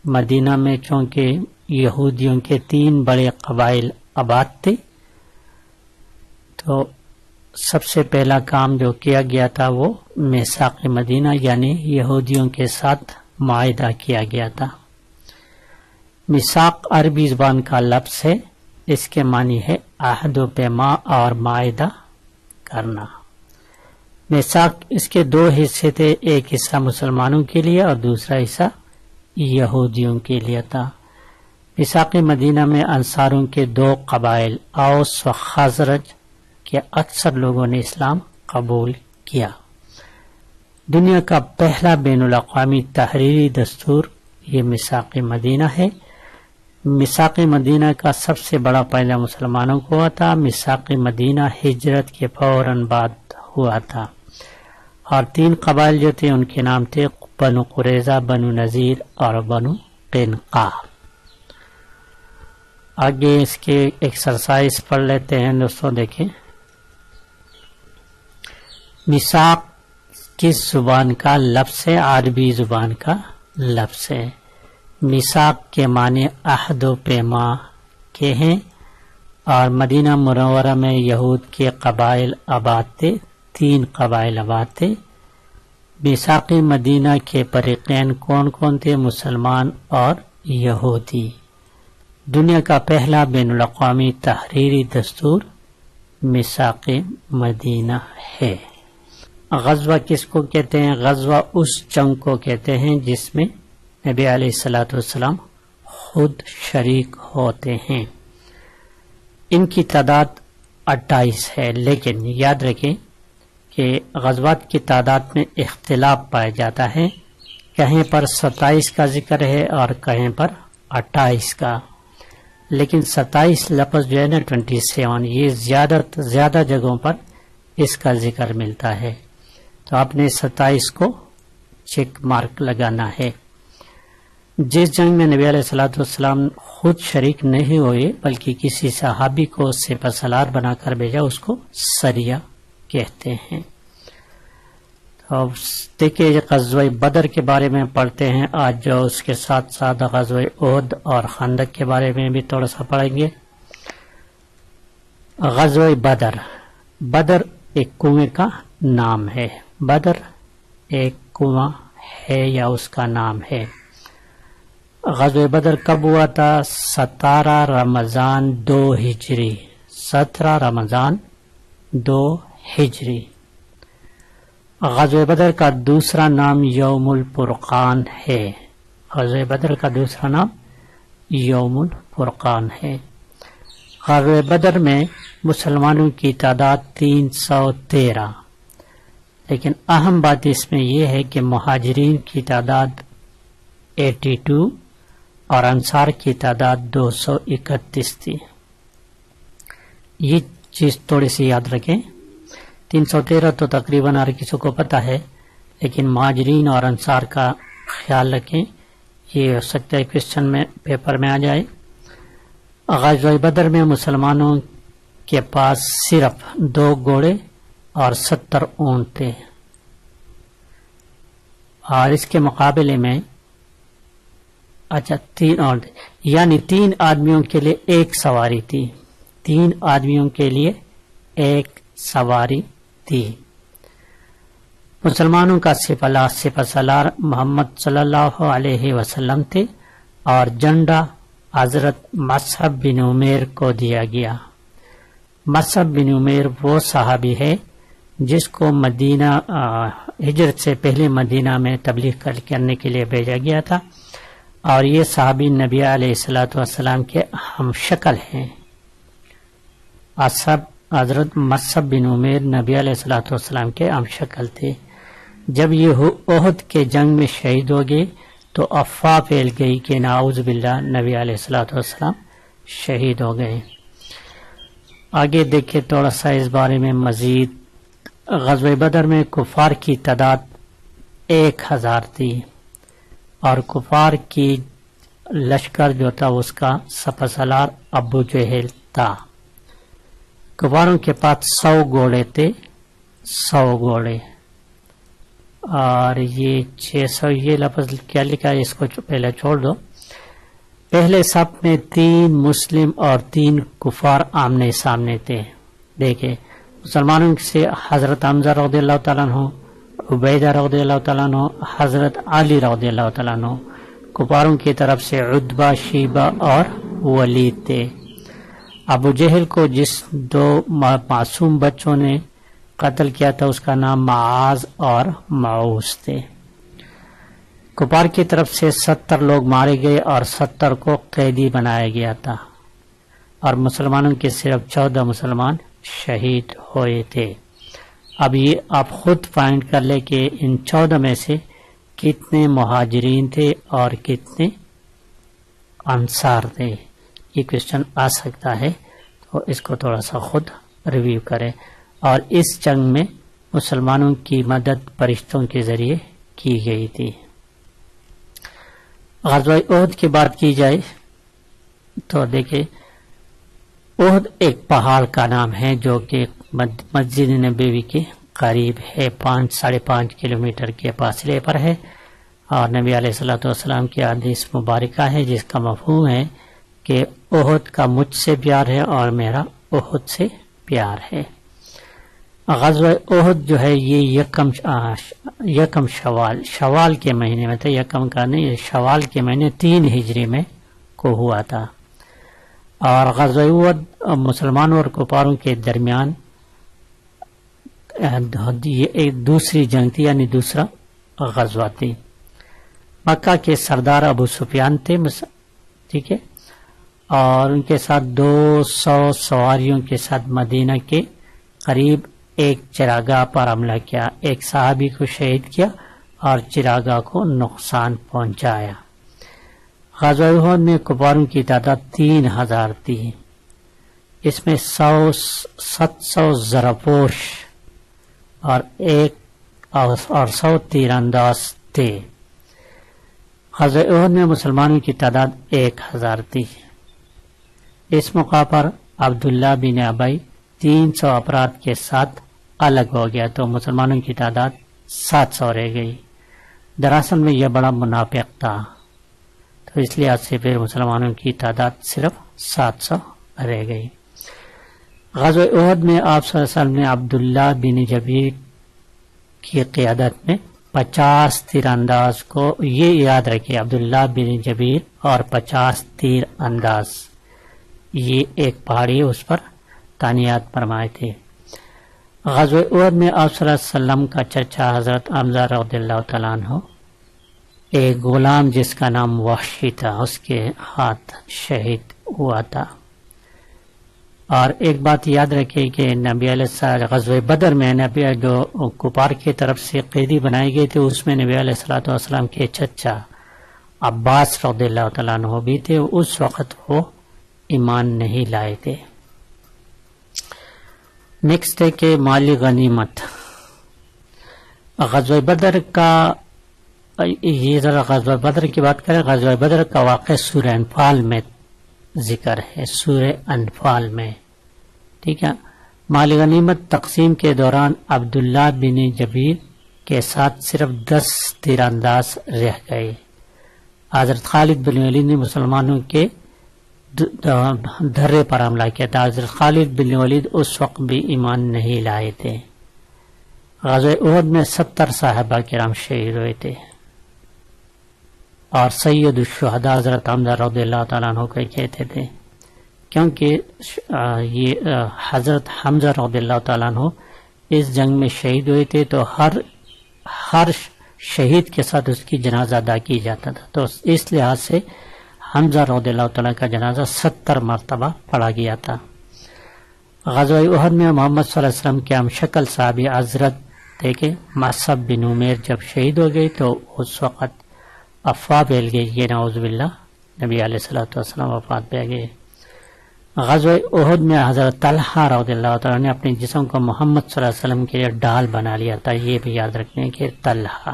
مدینہ میں چونکہ یہودیوں کے 3 بڑے قبائل آباد تھے، تو سب سے پہلا کام جو کیا گیا تھا وہ میثاق مدینہ یعنی یہودیوں کے ساتھ معاہدہ کیا گیا تھا. میثاق عربی زبان کا لفظ ہے، اس کے معنی ہے عہد و پیما اور معاہدہ کرنا. میثاق اس کے 2 حصے تھے، ایک حصہ مسلمانوں کے لیے اور دوسرا حصہ یہودیوں کے لیے تھا. میثاق مدینہ میں انصاروں کے 2 قبائل اوس و خزرج کے اکثر لوگوں نے اسلام قبول کیا. دنیا کا پہلا بین الاقوامی تحریری دستور یہ میثاق مدینہ ہے. میثاق مدینہ کا سب سے بڑا فائدہ مسلمانوں کو ہوا تھا. میثاق مدینہ ہجرت کے فوراً بعد ہوا تھا، اور 3 قبائل جو تھے ان کے نام تھے بنو قریظہ، بنو نذیر اور بنو قینقاع. آگے اس کے ایکسرسائز پڑھ لیتے ہیں دوستوں. دیکھیں میثاق کس زبان کا لفظ ہے؟ عربی زبان کا لفظ ہے. میثاق کے معنی عہد و پیما کے ہیں، اور مدینہ منورہ میں یہود کے قبائل آباد تھے، 3 قبائل آباد تھے. میثاق مدینہ کے فریقین کون کون تھے؟ مسلمان اور یہودی. دنیا کا پہلا بین الاقوامی تحریری دستور میثاق مدینہ ہے. غزوہ کس کو کہتے ہیں؟ غزوہ اس جنگ کو کہتے ہیں جس میں نبی علیہ الصلوۃ والسلام خود شریک ہوتے ہیں. ان کی تعداد 28 ہے، لیکن یاد رکھیں کہ غزوات کی تعداد میں اختلاف پایا جاتا ہے. کہیں پر 27 کا ذکر ہے اور کہیں پر 28 کا، لیکن 27 لفظ جو ہے نا 27، یہ زیادہ جگہوں پر اس کا ذکر ملتا ہے. تو آپ نے 27 کو چیک مارک لگانا ہے. جس جنگ میں نبی علیہ الصلوۃ والسلام خود شریک نہیں ہوئے بلکہ کسی صحابی کو سپہ سالار بنا کر بھیجا، اس کو سریہ کہتے ہیں. تو دیکھیے غزوہ بدر کے بارے میں پڑھتے ہیں آج، جو اس کے ساتھ ساتھ غزوہ احد اور خندق کے بارے میں بھی تھوڑا سا پڑھیں گے. غزوہ بدر ایک کنویں کا نام ہے. بدر ایک کنواں ہے یا اس کا نام ہے. غزوہ بدر کب ہوا تھا؟ 17 رمضان 2 ہجری. 17 رمضان 2 ہجری. غزوہ بدر کا دوسرا نام یوم الفرقان ہے. غزوہ بدر کا دوسرا نام یوم الفرقان ہے. غزوہ بدر میں مسلمانوں کی تعداد 313، لیکن اہم بات اس میں یہ ہے کہ مہاجرین کی تعداد 82 اور انصار کی تعداد 231 تھی. یہ چیز تھوڑی سی یاد رکھیں. 313 تو تقریباً ہر کسی کو پتہ ہے، لیکن مہاجرین اور انصار کا خیال رکھیں. یہ ہو سکتا ہے کوسچن میں پیپر میں آ جائے. غزوہ بدر میں مسلمانوں کے پاس صرف 2 گھوڑے اور 70 اونٹ تھے، اور اس کے مقابلے میں 3 اور یعنی 3 آدمیوں کے لیے 1 سواری تھی. 3 آدمیوں کے لیے 1 سواری تھی. مسلمانوں کا سپہ سالار محمد صلی اللہ علیہ وسلم تھے، اور جھنڈا حضرت مصعب بن عمیر کو دیا گیا. مصعب بن عمیر وہ صحابی ہے جس کو مدینہ ہجرت سے پہلے مدینہ میں تبلیغ کرنے کے لیے بھیجا گیا تھا، اور یہ صحابی نبی علیہ الصلوۃ والسلام کے ہم شکل ہیں. حضرت مصعب بن عمیر نبی علیہ الصلوۃ والسلام کے ہم شکل تھے. جب یہ احد کے جنگ میں شہید ہو گئے تو افواہ پھیل گئی کہ نعوذ باللہ نبی علیہ الصلوۃ والسلام شہید ہو گئے. آگے دیکھیں تھوڑا سا اس بارے میں مزید. غزوہ بدر میں کفار کی تعداد 1000 تھی، اور کفار کی لشکر جو تھا اس کا سپہ سالار ابو جہل تھا. کفاروں کے پاس 100 گھوڑے تھے، 100 گھوڑے، اور یہ 600 یہ لفظ کیا لکھا ہے اس کو پہلے چھوڑ دو. پہلے صف میں 3 مسلم اور 3 کفار آمنے سامنے تھے. دیکھیں مسلمانوں سے حضرت حمزہ رضی اللہ تعالیٰ عنہ، عبیدہ رضی اللہ تعالیٰ عنہ، حضرت علی رضی اللہ تعالیٰ عنہ. کفاروں کی طرف سے عتبہ، شیبہ اور ولید تھے. ابو جہل کو جس 2 معصوم بچوں نے قتل کیا تھا اس کا نام معاذ اور معوذ تھے. کفار کی طرف سے 70 لوگ مارے گئے اور 70 کو قیدی بنایا گیا تھا، اور مسلمانوں کے صرف 14 مسلمان شہید ہوئے تھے. اب یہ آپ خود فائنڈ کر لیں کہ ان 14 میں سے کتنے مہاجرین تھے اور کتنے انصار تھے. یہ کوسچن آ سکتا ہے، تو اس کو تھوڑا سا خود ریویو کریں. اور اس جنگ میں مسلمانوں کی مدد فرشتوں کے ذریعے کی گئی تھی. غزوہ احد کی بات کی جائے تو دیکھیں احد ایک پہاڑ کا نام ہے جو کہ مسجد نبوی کے قریب ہے، 5.5 کلومیٹر کے فاصلے پر ہے. اور نبی علیہ الصلوۃ والسلام کی حدیث مبارکہ ہے جس کا مفہوم ہے کہ احد کا مجھ سے پیار ہے اور میرا احد سے پیار ہے. غزوہ احد جو ہے یہ یکم شوال کے مہینے میں تھا. یکم کا نہیں، شوال کے مہینے 3 ہجری میں کو ہوا تھا. اور غزوہ احد مسلمانوں اور کفاروں کے درمیان یہ ایک دوسری جنگ تھی، یعنی دوسرا غزوہ تھی. مکہ کے سردار ابو سفیان تھے، ٹھیک ہے، اور ان کے ساتھ 200 سواریوں کے ساتھ مدینہ کے قریب ایک چراگاہ پر حملہ کیا، ایک صحابی کو شہید کیا اور چراگاہ کو نقصان پہنچایا۔ غزوہ احد میں کفاروں کی تعداد 3000 تھی، اس میں 700 زرپوش اور 100 تیر انداز تھے۔ غزوہ احد میں مسلمانوں کی تعداد 1000 تھی۔ اس موقع پر عبداللہ بن ابی 300 افراد کے ساتھ الگ ہو گیا تو مسلمانوں کی تعداد 700 رہ گئی۔ دراصل میں یہ بڑا منافق تھا، تو اس لحاظ سے پھر مسلمانوں کی تعداد صرف 700 رہ گئی۔ غزوہ احد میں آپ صلی اللہ علیہ وسلم نے عبداللہ بن جبیر کی قیادت میں 50 تیر انداز کو، یہ یاد رکھے، عبداللہ بن جبیر اور 50 تیر انداز، یہ ایک پہاڑی، اس پر تعینات فرمائے تھے۔ غزوہ احد میں آپ صلی اللہ علیہ وسلم کا چچا حضرت حمزہ رضی اللہ تعالیٰ عنہ، ایک غلام جس کا نام وحشی تھا، اس کے ہاتھ شہید ہوا تھا۔ اور ایک بات یاد رکھے کہ نبی علیہ السلام غزوہ بدر میں نبی جو کفار کی طرف سے قیدی بنائے گئے تھے، اس میں نبی علیہ السلام کے چچا عباس رضی اللہ تعالیٰ عنہ بھی تھے، اس وقت وہ ایمان نہیں لائے تھے۔ نیکسٹ ہے کہ مالی غنیمت۔ غزوہ بدر کا، یہ ذرا غزوہ بدر کی بات کریں، غزوہ بدر کا واقعہ سورہ انفال میں ذکر ہے، سورہ انفال میں، ٹھیک ہے۔ مال غنیمت تقسیم کے دوران عبداللہ بن جبیر کے ساتھ صرف 10 تیر انداز رہ گئے۔ حضرت خالد بن ولید نے مسلمانوں کے دھرے پر حملہ کیا تھا۔ حضرت خالد بن ولید اس وقت بھی ایمان نہیں لائے تھے۔ غزوہ احد میں 70 صحابہ کرام شہید ہوئے تھے، اور سید الشہداء حضرت حمزہ رضی اللہ تعالیٰ عنہ کو کہتے تھے، کیونکہ یہ حضرت حمزہ رضی اللہ تعالیٰ عنہ اس جنگ میں شہید ہوئے تھے، تو ہر شہید کے ساتھ اس کی جنازہ ادا کی جاتا تھا، تو اس لحاظ سے حمزہ رضی اللہ تعالیٰ کا جنازہ 70 مرتبہ پڑھا گیا تھا۔ غزوہ احد میں محمد صلی اللہ علیہ وسلم کے ہم شکل صحابی حضرت دیکھیں مصعب بن عمیر جب شہید ہو گئے تو اس وقت افواہ پھیل گئی کہ نعوذ باللہ نبی علیہ الصلوۃ والسلام وفات پہ گئے۔ غزوہ احد میں حضرت طلحہ رضی اللہ تعالیٰ نے اپنے جسم کو محمد صلی اللہ علیہ وسلم کے لیے ڈال بنا لیا تھا، یہ بھی یاد رکھنے کہ طلحہ۔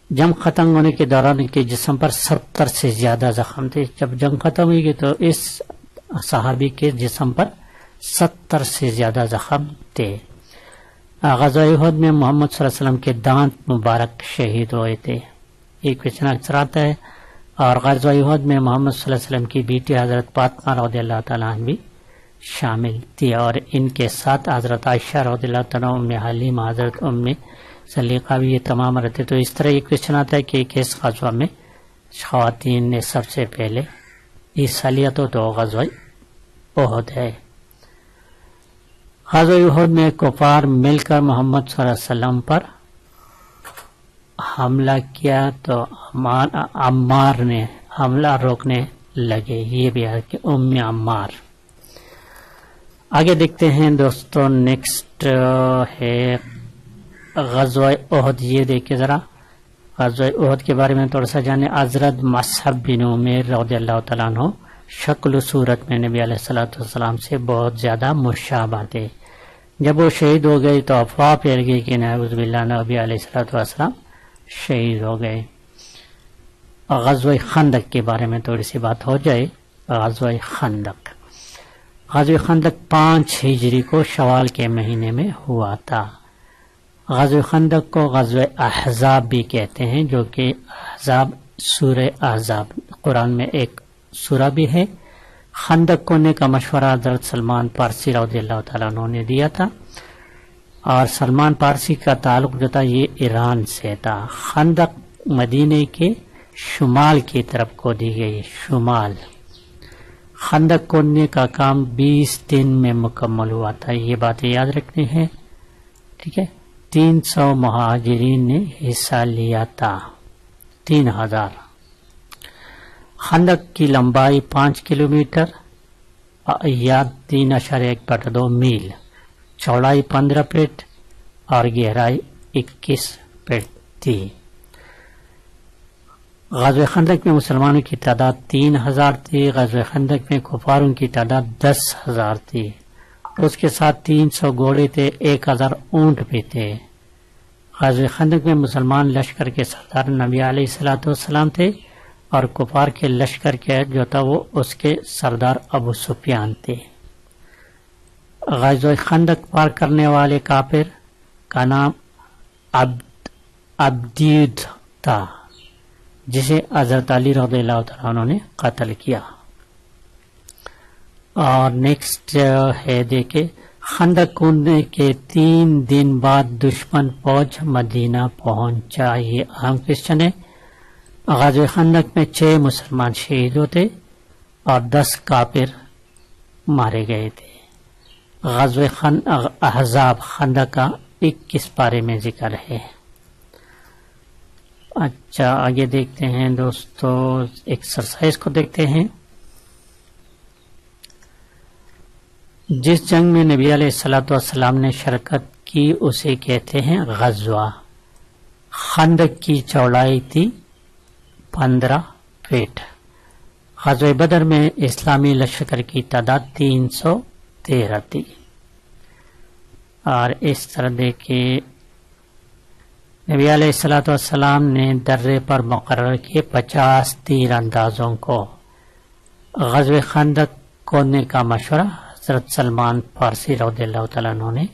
جنگ ختم ہونے کے دوران ان کے جسم پر 70 سے زیادہ زخم تھے۔ جب جنگ ختم ہوئی گئی تو اس صحابی کے جسم پر 70 سے زیادہ زخم تھے۔ غزوہ احد میں محمد صلی اللہ علیہ وسلم کے دانت مبارک شہید ہوئے تھے، یہ کوشچن اکثر آتا ہے۔ اور غزوہ احد میں محمد صلی اللہ علیہ وسلم کی بیٹی حضرت فاطمہ رضی اللہ تعالیٰ عنہ بھی شامل تھی، اور ان کے ساتھ حضرت عائشہ رضی اللہ تعالیٰ، ام حلیمہ، حضرت ام سلیقہ بھی، یہ تمام رہتے۔ تو اس طرح یہ کوشچن آتا ہے کہ کس غزوہ میں خواتین نے سب سے پہلے حصہ لیا، تو غزوہ احد ہے۔ غزوہ احد میں کفار مل کر محمد صلی اللہ علیہ وسلم پر حملہ کیا تو عمار نے حملہ روکنے لگے، یہ بھی ہے کہ ام عمار۔ آگے دیکھتے ہیں دوستوں، نیکسٹ ہے غزوہ احد۔ یہ دیکھیں ذرا غزوہ احد کے بارے میں تھوڑا سا جانے۔ حضرت مصعب بن عمیر رضی اللہ تعالیٰ عنہ شکل و صورت میں نبی علیہ الصلوۃ والسلام سے بہت زیادہ مشابہ تھے۔ جب وہ شہید ہو گئے تو افواہ پھیل گئی کہ نعوذ باللہ نبی علیہ الصلوۃ والسلام شہید ہو گئے۔ غزوہ خندق کے بارے میں تھوڑی سی بات ہو جائے۔ غزوہ خندق، غزوہ خندق 5 ہجری کو شوال کے مہینے میں ہوا تھا۔ غزوہ خندق کو غزوہ احزاب بھی کہتے ہیں، جو کہ احزاب سورہ احزاب قرآن میں ایک سورہ بھی ہے۔ خندق کونے کا مشورہ حضرت سلمان پارسی رضی اللہ تعالیٰ عنہ نے دیا تھا، اور سلمان پارسی کا تعلق جو تھا یہ ایران سے تھا۔ خندق مدینے کے شمال کی طرف کو دی گئی، شمال۔ خندق کھودنے کا کام 20 دن میں مکمل ہوا تھا، یہ باتیں یاد رکھنی ہے، ٹھیک ہے۔ 300 مہاجرین نے حصہ لیا تھا. 3000. خندق کی لمبائی 5 کلومیٹر یا 3.1/2 میل، چوڑائی 15 فٹ اور گہرائی 21 فٹ تھی. غزوہ خندق میں مسلمانوں کی تعداد 3000 تھی. غزوہ خندق میں کفاروں کی تعداد 10,000 تھی. اس کے ساتھ 300 گھوڑے تھے، 1000 اونٹ بھی تھے. غزوہ خندق میں مسلمان لشکر کے سردار نبی علیہ الصلوۃ والسلام تھے اور کفار کے لشکر کے جو تھا وہ اس کے سردار ابو سفیان تھے. غزوہ خندق پار کرنے والے کافر کا نام عبدید تھا، جسے حضرت علی رضی اللہ تعالیٰ عنہ نے قتل کیا. اور نیکسٹ ہے دیکھے، خندق کودنے کے 3 دن بعد دشمن فوج مدینہ پہنچا. یہ اہم کوشچن ہے. غزوہ خندق میں 6 مسلمان شہید ہوتے اور 10 کافر مارے گئے تھے. غزوہ احزاب خندق کا 21 پارے میں ذکر ہے. اچھا آگے دیکھتے ہیں دوستو، ایکسرسائز کو دیکھتے ہیں. جس جنگ میں نبی علیہ الصلوۃ والسلام نے شرکت کی اسے کہتے ہیں غزوہ. خندق کی چوڑائی تھی 15 فٹ. غزوہ بدر میں اسلامی لشکر کی تعداد 313 تھی. اور اس طرح دیکھیں نبی علیہ الصلوۃ والسلام نے درے پر مقرر کیے 50 تیر اندازوں کو. غزوہ خندق کودنے کا مشورہ حضرت سلمان فارسی رضی اللہ تعالیٰ عنہ نے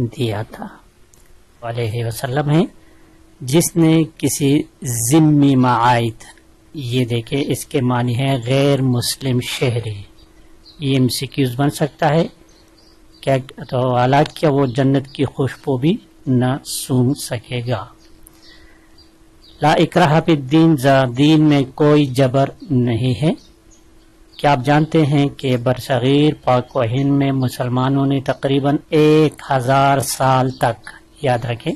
دیا تھا علیہ وسلم ہے. جس نے کسی ذمی معاہد، یہ دیکھیں اس کے معنی ہے غیر مسلم شہری. یہ MCQs بن سکتا ہے کیا، تو حالانکہ وہ جنت کی خوشبو بھی نہ سونگھ سکے گا. لا اکراہ فی الدین، دین میں کوئی جبر نہیں ہے. کیا آپ جانتے ہیں کہ برصغیر پاک و ہند میں مسلمانوں نے تقریباً 1000 سال تک، یاد رکھیں،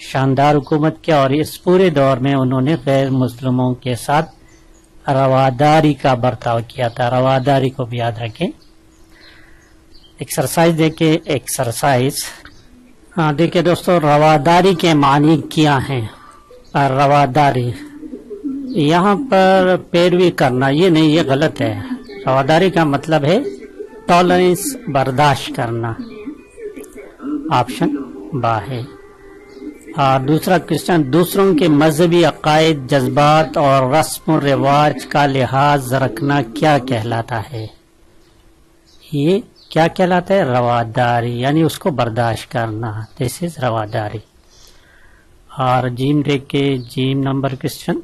شاندار حکومت کیا اور اس پورے دور میں انہوں نے غیر مسلموں کے ساتھ رواداری کا برتاؤ کیا تھا. رواداری کو بھی یاد رکھیں. ایکسرسائز دیکھیں. ایکسرسائز دیکھیں دوستو، رواداری کے معنی کیا ہیں؟ رواداری یہاں پر پیروی کرنا، یہ نہیں، یہ غلط ہے. رواداری کا مطلب ہے ٹالرنس، برداشت کرنا. آپشن با ہے. اور دوسرا کوشچن، دوسروں کے مذہبی عقائد، جذبات اور رسم و رواج کا لحاظ رکھنا کیا کہلاتا ہے؟ یہ کیا کہلاتا ہے؟ رواداری، یعنی اس کو برداشت کرنا. دس از رواداری. اور جیم دیکھ کے جیم نمبر کوشچن،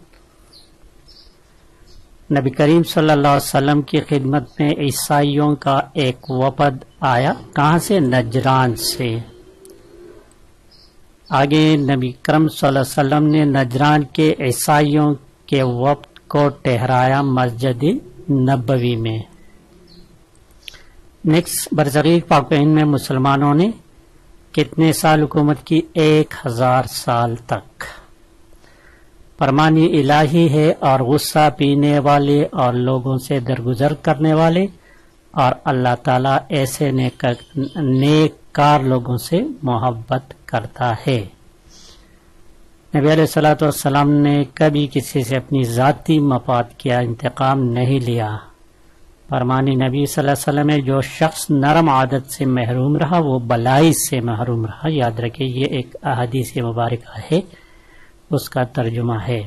نبی کریم صلی اللہ علیہ وسلم کی خدمت میں عیسائیوں کا ایک وفد آیا. کہاں سے؟ نجران سے. آگے نبی کرم صلی اللہ علیہ وسلم نے نجران کے عیسائیوں کے وفد کو ٹھہرایا مسجد نبوی میں. نیکسٹ، برصغیر پاک و ہند میں مسلمانوں نے کتنے سال حکومت کی؟ 1000 سال تک. فرمانی الہی ہے اور غصہ پینے والے اور لوگوں سے درگزر کرنے والے، اور اللہ تعالیٰ ایسے نیک کار لوگوں سے محبت کرتا ہے. نبی علیہ الصلوۃ والسلام نے کبھی کسی سے اپنی ذاتی مفاد کیا انتقام نہیں لیا. فرمانی نبی صلی اللہ علیہ وسلم ہے، جو شخص نرم عادت سے محروم رہا وہ بلائی سے محروم رہا. یاد رکھیں یہ ایک احادیث مبارکہ ہے، اس کا ترجمہ ہے.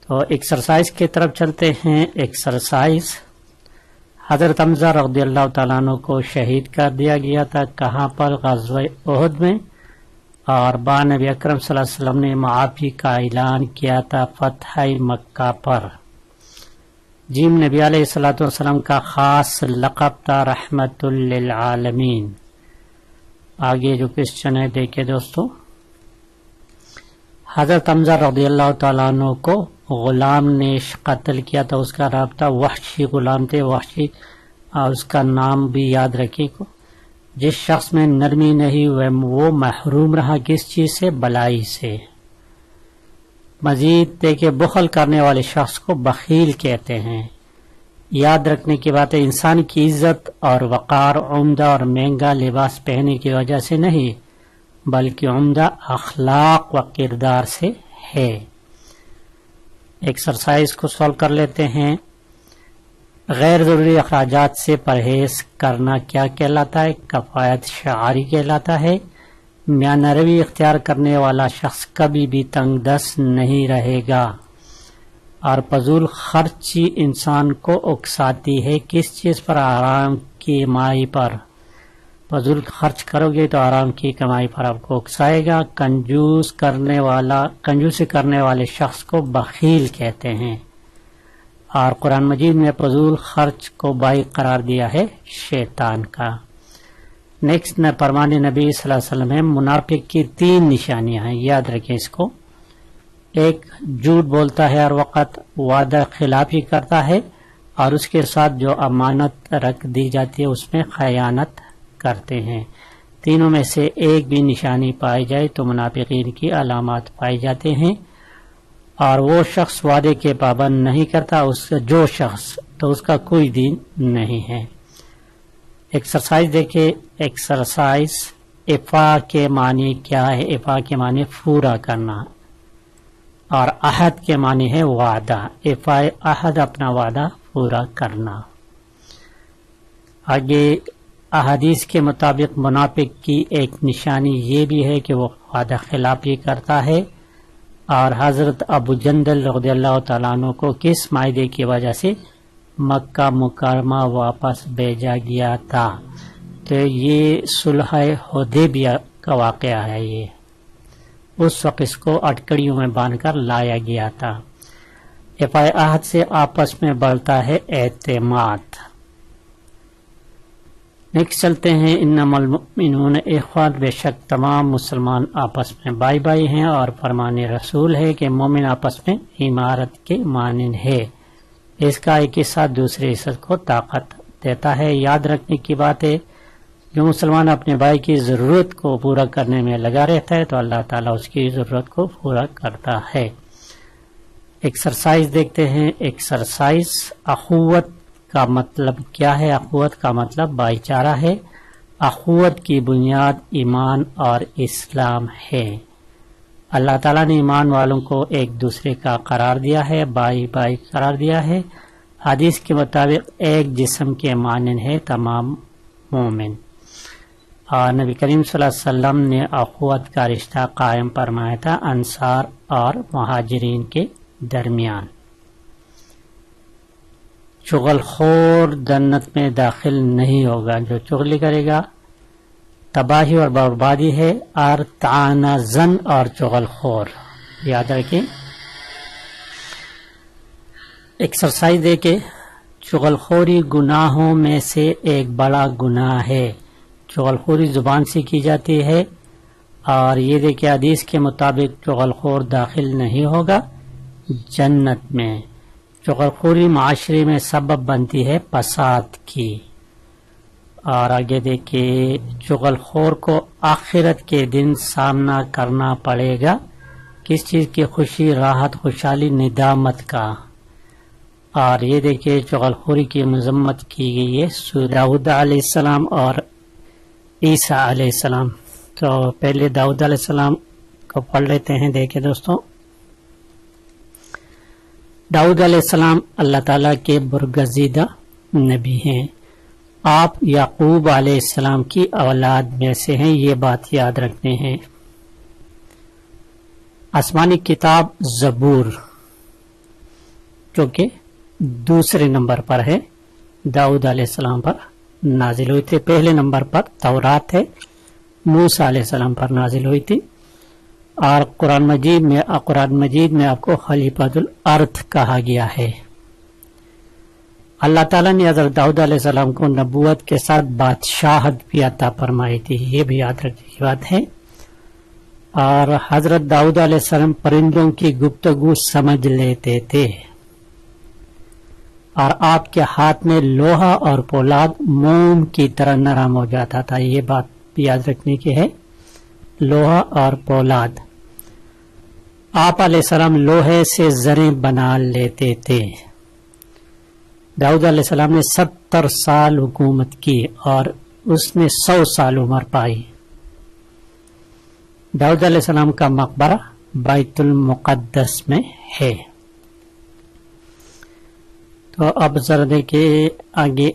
تو ایکسرسائز کی طرف چلتے ہیں. ایکسرسائز، حضرت حمزہ رضی اللہ تعالیٰ عنہ کو شہید کر دیا گیا تھا. کہاں پر؟ غزوہ احد میں. اور نبی اکرم صلی اللہ علیہ وسلم نے معافی کا اعلان کیا تھا فتح مکہ پر. جیم، نبی علیہ الصلوۃ والسلام کا خاص لقب تھا رحمت للعالمین. آگے جو کوشچن ہے دیکھیں دوستو، حضرت حمزہ رضی اللہ تعالیٰ عنہ کو غلام نے قتل کیا تھا. اس کا نام تھا وحشی. غلام تھے وحشی، اور اس کا نام بھی یاد رکھیں کو جس شخص میں نرمی نہیں وہ محروم رہا کس چیز سے؟ بلائی سے۔ مزید دیکھیں بخل کرنے والے شخص کو بخیل کہتے ہیں۔ یاد رکھنے کی بات ہے انسان کی عزت اور وقار عمدہ اور مہنگا لباس پہننے کی وجہ سے نہیں بلکہ عمدہ اخلاق و کردار سے ہے۔ ایکسرسائز کو سولو کر لیتے ہیں۔ غیر ضروری اخراجات سے پرہیز کرنا کیا کہلاتا ہے؟ کفایت شعاری کہلاتا ہے۔ میانہ روی اختیار کرنے والا شخص کبھی بھی تنگ دست نہیں رہے گا، اور فضول خرچی انسان کو اکساتی ہے کس چیز پر؟ آرام کی کمائی پر۔ فضول خرچ کرو گے تو آرام کی کمائی پر آپ کو اکسائے گا۔ کنجوسی کرنے والے شخص کو بخیل کہتے ہیں، اور قرآن مجید میں فضول خرچ کو بائی قرار دیا ہے شیطان کا۔ نیکسٹ فرمان نبی صلی اللہ علیہ وسلم ہے منافق کی 3 نشانیاں ہیں، یاد رکھیں اس کو۔ ایک، جھوٹ بولتا ہے ہر وقت، وعدہ خلافی کرتا ہے، اور اس کے ساتھ جو امانت رکھ دی جاتی ہے اس میں خیانت کرتے ہیں۔ تینوں میں سے ایک بھی نشانی پائی جائے تو منافقین کی علامات پائی جاتے ہیں، اور وہ شخص وعدے کے پابند نہیں کرتا جو شخص تو اس کا کوئی دین نہیں ہے۔ ایکسرسائز دیکھیں۔ ایکسرسائز افا کے معنی کیا ہے؟ افا کے معنی پورا کرنا، اور عہد کے معنی ہے وعدہ۔ افا عہد اپنا وعدہ پورا کرنا۔ آگے احادیث کے مطابق منافق کی ایک نشانی یہ بھی ہے کہ وہ وعدہ خلافی کرتا ہے، اور حضرت ابو جندل رضی اللہ تعالیٰ عنہ کو کس معاہدے کی وجہ سے مکہ مکرمہ واپس بھیجا گیا تھا؟ تو یہ صلح حدیبیہ کا واقعہ ہے۔ یہ اس وقت اس کو اٹکڑیوں میں باندھ کر لایا گیا تھا۔ افائے عہد سے آپس میں بڑھتا ہے اعتماد۔ نیکسٹ چلتے ہیں۔ انما المؤمنون اخوہ، بے شک تمام مسلمان آپس میں بھائی بھائی ہیں، اور فرمان رسول ہے کہ مومن آپس میں عمارت کے مانند ہے، اس کا ایک حصہ دوسرے حصے کو طاقت دیتا ہے۔ یاد رکھنے کی بات ہے جو مسلمان اپنے بھائی کی ضرورت کو پورا کرنے میں لگا رہتا ہے تو اللہ تعالیٰ اس کی ضرورت کو پورا کرتا ہے۔ ایکسرسائز دیکھتے ہیں۔ ایکسرسائز اخوت کا مطلب کیا ہے؟ اخوت کا مطلب بھائی چارہ ہے۔ اخوت کی بنیاد ایمان اور اسلام ہے۔ اللہ تعالیٰ نے ایمان والوں کو ایک دوسرے کا قرار دیا ہے، بھائی بھائی قرار دیا ہے۔ حدیث کے مطابق ایک جسم کے مانند ہے تمام مومن، اور نبی کریم صلی اللہ علیہ وسلم نے اخوت کا رشتہ قائم فرمایا تھا انصار اور مہاجرین کے درمیان۔ چغل خور جنت میں داخل نہیں ہوگا، جو چغلی کرے گا تباہی اور بربادی ہے۔ اور تعانہ زن اور چغل خور، یاد رکھیں۔ ایکسرسائز دے کے چغل خوری گناہوں میں سے ایک بڑا گناہ ہے۔ چغل خوری زبان سے کی جاتی ہے، اور یہ دیکھیں حدیث کے مطابق چغل خور داخل نہیں ہوگا جنت میں۔ چغل خوری معاشرے میں سبب بنتی ہے فساد کی۔ اور آگے دیکھیں چغل خور کو آخرت کے دن سامنا کرنا پڑے گا کس چیز کی؟ خوشی، راحت، خوشحالی، ندامت کا۔ اور یہ دیکھیں چغل خوری کی مذمت کی گئی ہے سورہ داؤد علیہ السلام اور عیسیٰ علیہ السلام۔ تو پہلے داؤد علیہ السلام کو پڑھ لیتے ہیں۔ دیکھیں دوستوں، داؤد علیہ السلام اللہ تعالیٰ کے برگزیدہ نبی ہیں۔ آپ یعقوب علیہ السلام کی اولاد میں سے ہیں، یہ بات یاد رکھتے ہیں۔ آسمانی کتاب زبور جو کہ دوسرے نمبر پر ہے، داؤد علیہ السلام پر نازل ہوئی تھی۔ پہلے نمبر پر تورات ہے، موسیٰ علیہ السلام پر نازل ہوئی تھی۔ اور قرآن مجید میں آپ کو خلیفۃ الارض کہا گیا ہے۔ اللہ تعالیٰ نے حضرت داؤد علیہ السلام کو نبوت کے ساتھ بادشاہت بھی عطا فرمائی تھی، یہ بھی یاد رکھنے کی بات ہے۔ اور حضرت داؤد علیہ السلام پرندوں کی گفتگو سمجھ لیتے تھے، اور آپ کے ہاتھ میں لوہا اور پولاد موم کی طرح نرم ہو جاتا تھا. یہ بات یاد رکھنے کی ہے, لوہا اور پولاد. آپ علیہ السلام لوہے سے زریں بنا لیتے تھے. داؤد علیہ السلام نے 70 سال حکومت کی اور اس نے 100 سال عمر پائی. داؤد علیہ السلام کا مقبرہ بیت المقدس میں ہے. تو اب ذرا دیکھیں آگے,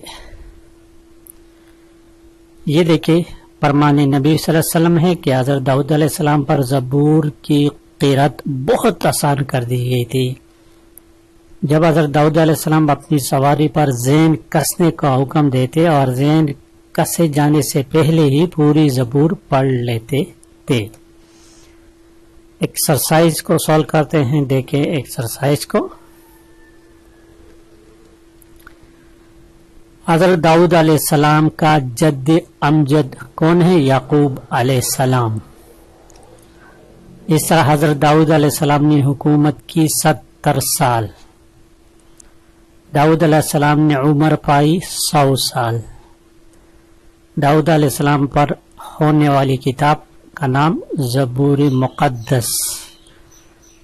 یہ دیکھیں فرمان نبی صلی اللہ علیہ وسلم ہے کہ حضرت داؤد علیہ السلام پر زبور کی قرأت بہت آسان کر دی گئی تھی. جب حضرت داؤد علیہ السلام اپنی سواری پر زین کسنے کا حکم دیتے اور زین کسے جانے سے پہلے ہی پوری زبور پڑھ لیتے تھے. ایکسرسائز کو سولو کرتے ہیں. دیکھیں ایکسرسائز کو. حضرت داؤد علیہ السلام کا جد امجد کون ہے؟ یعقوب علیہ السلام. اس طرح حضرت داؤد علیہ السلام نے حکومت کی 70 سال. داؤد علیہ السلام نے عمر پائی 100 سال. داؤد علیہ السلام پر ہونے والی کتاب کا نام زبور مقدس,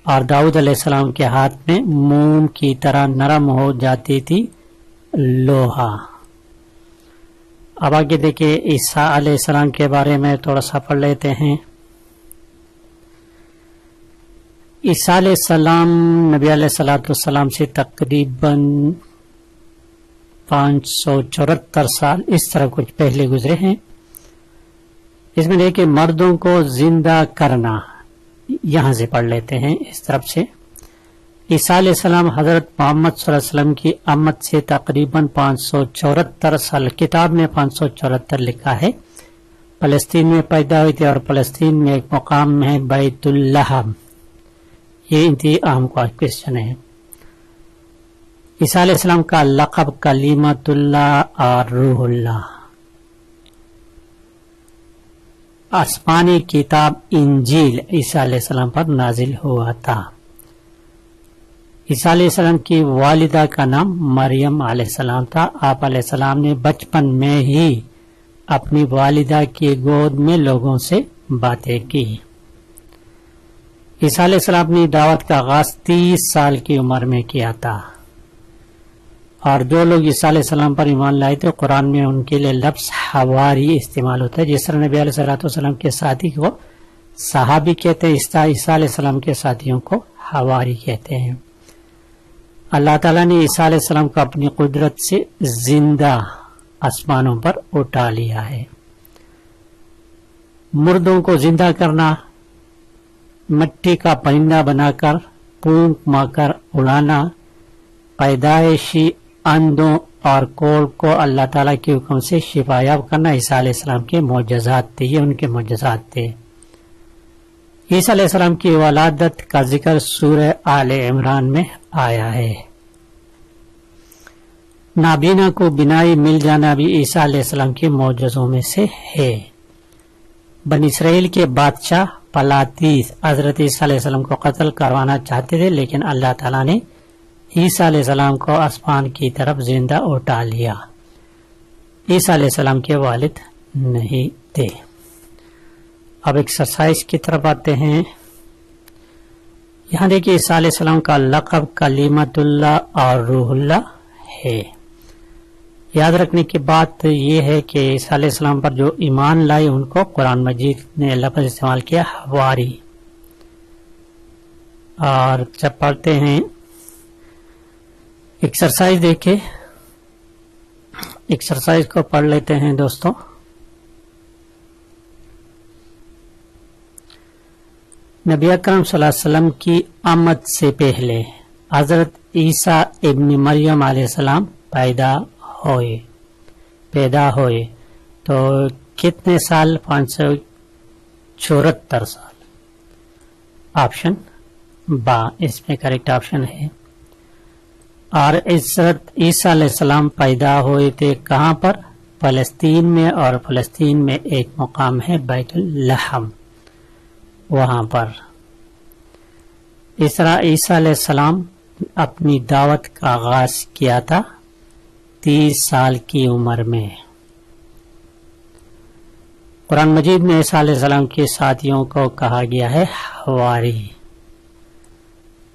اور داؤد علیہ السلام کے ہاتھ میں موم کی طرح نرم ہو جاتی تھی لوہا. اب آگے دیکھیں عیسیٰ علیہ السلام کے بارے میں تھوڑا سا پڑھ لیتے ہیں. عیسیٰ علیہ السلام نبی علیہ السلام سے تقریباً 574 سال اس طرح کچھ پہلے گزرے ہیں. اس میں دیکھیں مردوں کو زندہ کرنا, یہاں سے پڑھ لیتے ہیں اس طرف سے. عیسیٰ علیہ السلام حضرت محمد صلی اللہ علیہ وسلم کی امت سے تقریباً 574 سال, کتاب میں 574 لکھا ہے, فلسطین میں پیدا ہوئی تھی اور فلسطین میں ایک مقام ہے بیت اللحم. یہ انتہائی اہم کوشچن ہے. عیسیٰ علیہ السلام کا لقب کلیمت اللہ اور روح اللہ. آسمانی کتاب انجیل عیسیٰ علیہ السلام پر نازل ہوا تھا. عیسیٰ علیہ السلام کی والدہ کا نام مریم علیہ السلام تھا. آپ علیہ السلام نے بچپن میں ہی اپنی والدہ کی گود میں لوگوں سے باتیں کی. عیسیٰ علیہ السلام نے دعوت کا آغاز 30 سال کی عمر میں کیا تھا, اور جو لوگ عیسیٰ علیہ السلام پر ایمان لائے تھے قرآن میں ان کے لیے لفظ حواری استعمال ہوتا ہے. جس طرح نبی علیہ السلام کے ساتھی کو صحابی کہتے ہیں, عیسیٰ علیہ السلام کے ساتھیوں کو حواری کہتے ہیں. اللہ تعالیٰ نے عیسیٰ علیہ السلام کو اپنی قدرت سے زندہ آسمانوں پر اٹھا لیا ہے. مردوں کو زندہ کرنا, مٹی کا پرندہ بنا کر پونک مار کر اڑانا, پیدائشی اندھوں اور کوڑ کو اللہ تعالیٰ کے حکم سے شفایاب کرنا عیسیٰ علیہ السلام کے معجزات تھے. یہ ان کے معجزات تھے. عیسیٰ علیہ السلام کی ولادت کا ذکر سورہ آل عمران میں آیا ہے. نابینا کو بینائی مل جانا بھی عیسیٰ علیہ السلام کے معجزوں میں سے ہے. بنی اسرائیل کے بادشاہ پلاتیس حضرت عیسیٰ علیہ السلام کو قتل کروانا چاہتے تھے, لیکن اللہ تعالیٰ نے عیسیٰ علیہ السلام کو آسمان کی طرف زندہ اٹھا لیا. عیسیٰ علیہ السلام کے والد نہیں تھے. اب ایکسرسائز کی طرف آتے ہیں. یہاں دیکھیں عیسیٰ علیہ السلام کا لقب کلیمت اللہ اور روح اللہ ہے. یاد رکھنے کی بات یہ ہے کہ عیسیٰ علیہ السلام پر جو ایمان لائے ان کو قرآن مجید نے لفظ استعمال کیا حواری. اور جب پڑھتے ہیں ایکسرسائز, دیکھیں ایکسرسائز کو پڑھ لیتے ہیں دوستوں. نبی اکرم صلی اللہ علیہ وسلم کی آمد سے پہلے حضرت عیسیٰ ابن مریم علیہ السلام پیدا ہوئے تو کتنے سال؟ 574 سال. آپشن با اس میں کریکٹ آپشن ہے. اور حضرت عیسیٰ علیہ السلام پیدا ہوئے تھے کہاں پر؟ فلسطین میں, اور فلسطین میں ایک مقام ہے بیت اللحم, وہاں پر. اس طرح عیسیٰ علیہ السلام اپنی دعوت کا آغاز کیا تھا 30 سال کی عمر میں۔ قرآن مجید میں عیسیٰ علیہ السلام کے ساتھیوں کو کہا گیا ہے حواری،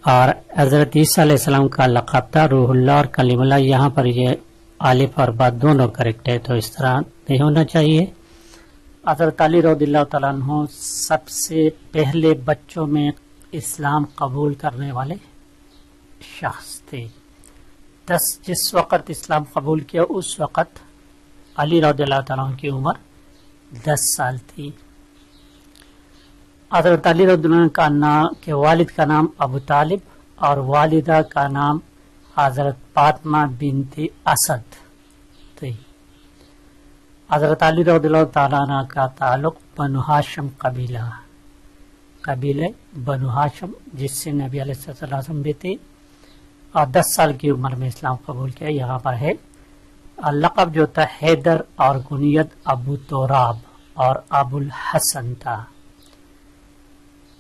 اور حضرت عیسیٰ علیہ السلام کا لقب تھا روح اللہ اور کلیم اللہ۔ یہاں پر یہ الف اور با دونوں کریکٹ ہے، تو اس طرح نہیں ہونا چاہیے۔ حضرت علی رضی اللہ تعالیٰ عنہ سب سے پہلے بچوں میں اسلام قبول کرنے والے شخص تھے۔ جس وقت اسلام قبول کیا اس وقت علی رضی اللہ تعالیٰ عنہ کی عمر 10 سال تھی۔ حضرت علی رضی اللہ عنہ کے والد کا نام ابو طالب اور والدہ کا نام حضرت فاطمہ بنت اسد تھی۔ حضرت علی رضی اللہ تعالیٰ عنہ کا تعلق بنو ہاشم قبیلہ بنو ہاشم، جس سے نبی علیہ السلام بھی تھے، اور 10 سال کی عمر میں اسلام قبول کیا۔ یہاں پر ہے لقب جو تھا حیدر، اور کنیت ابو تراب اور ابو الحسن تھا،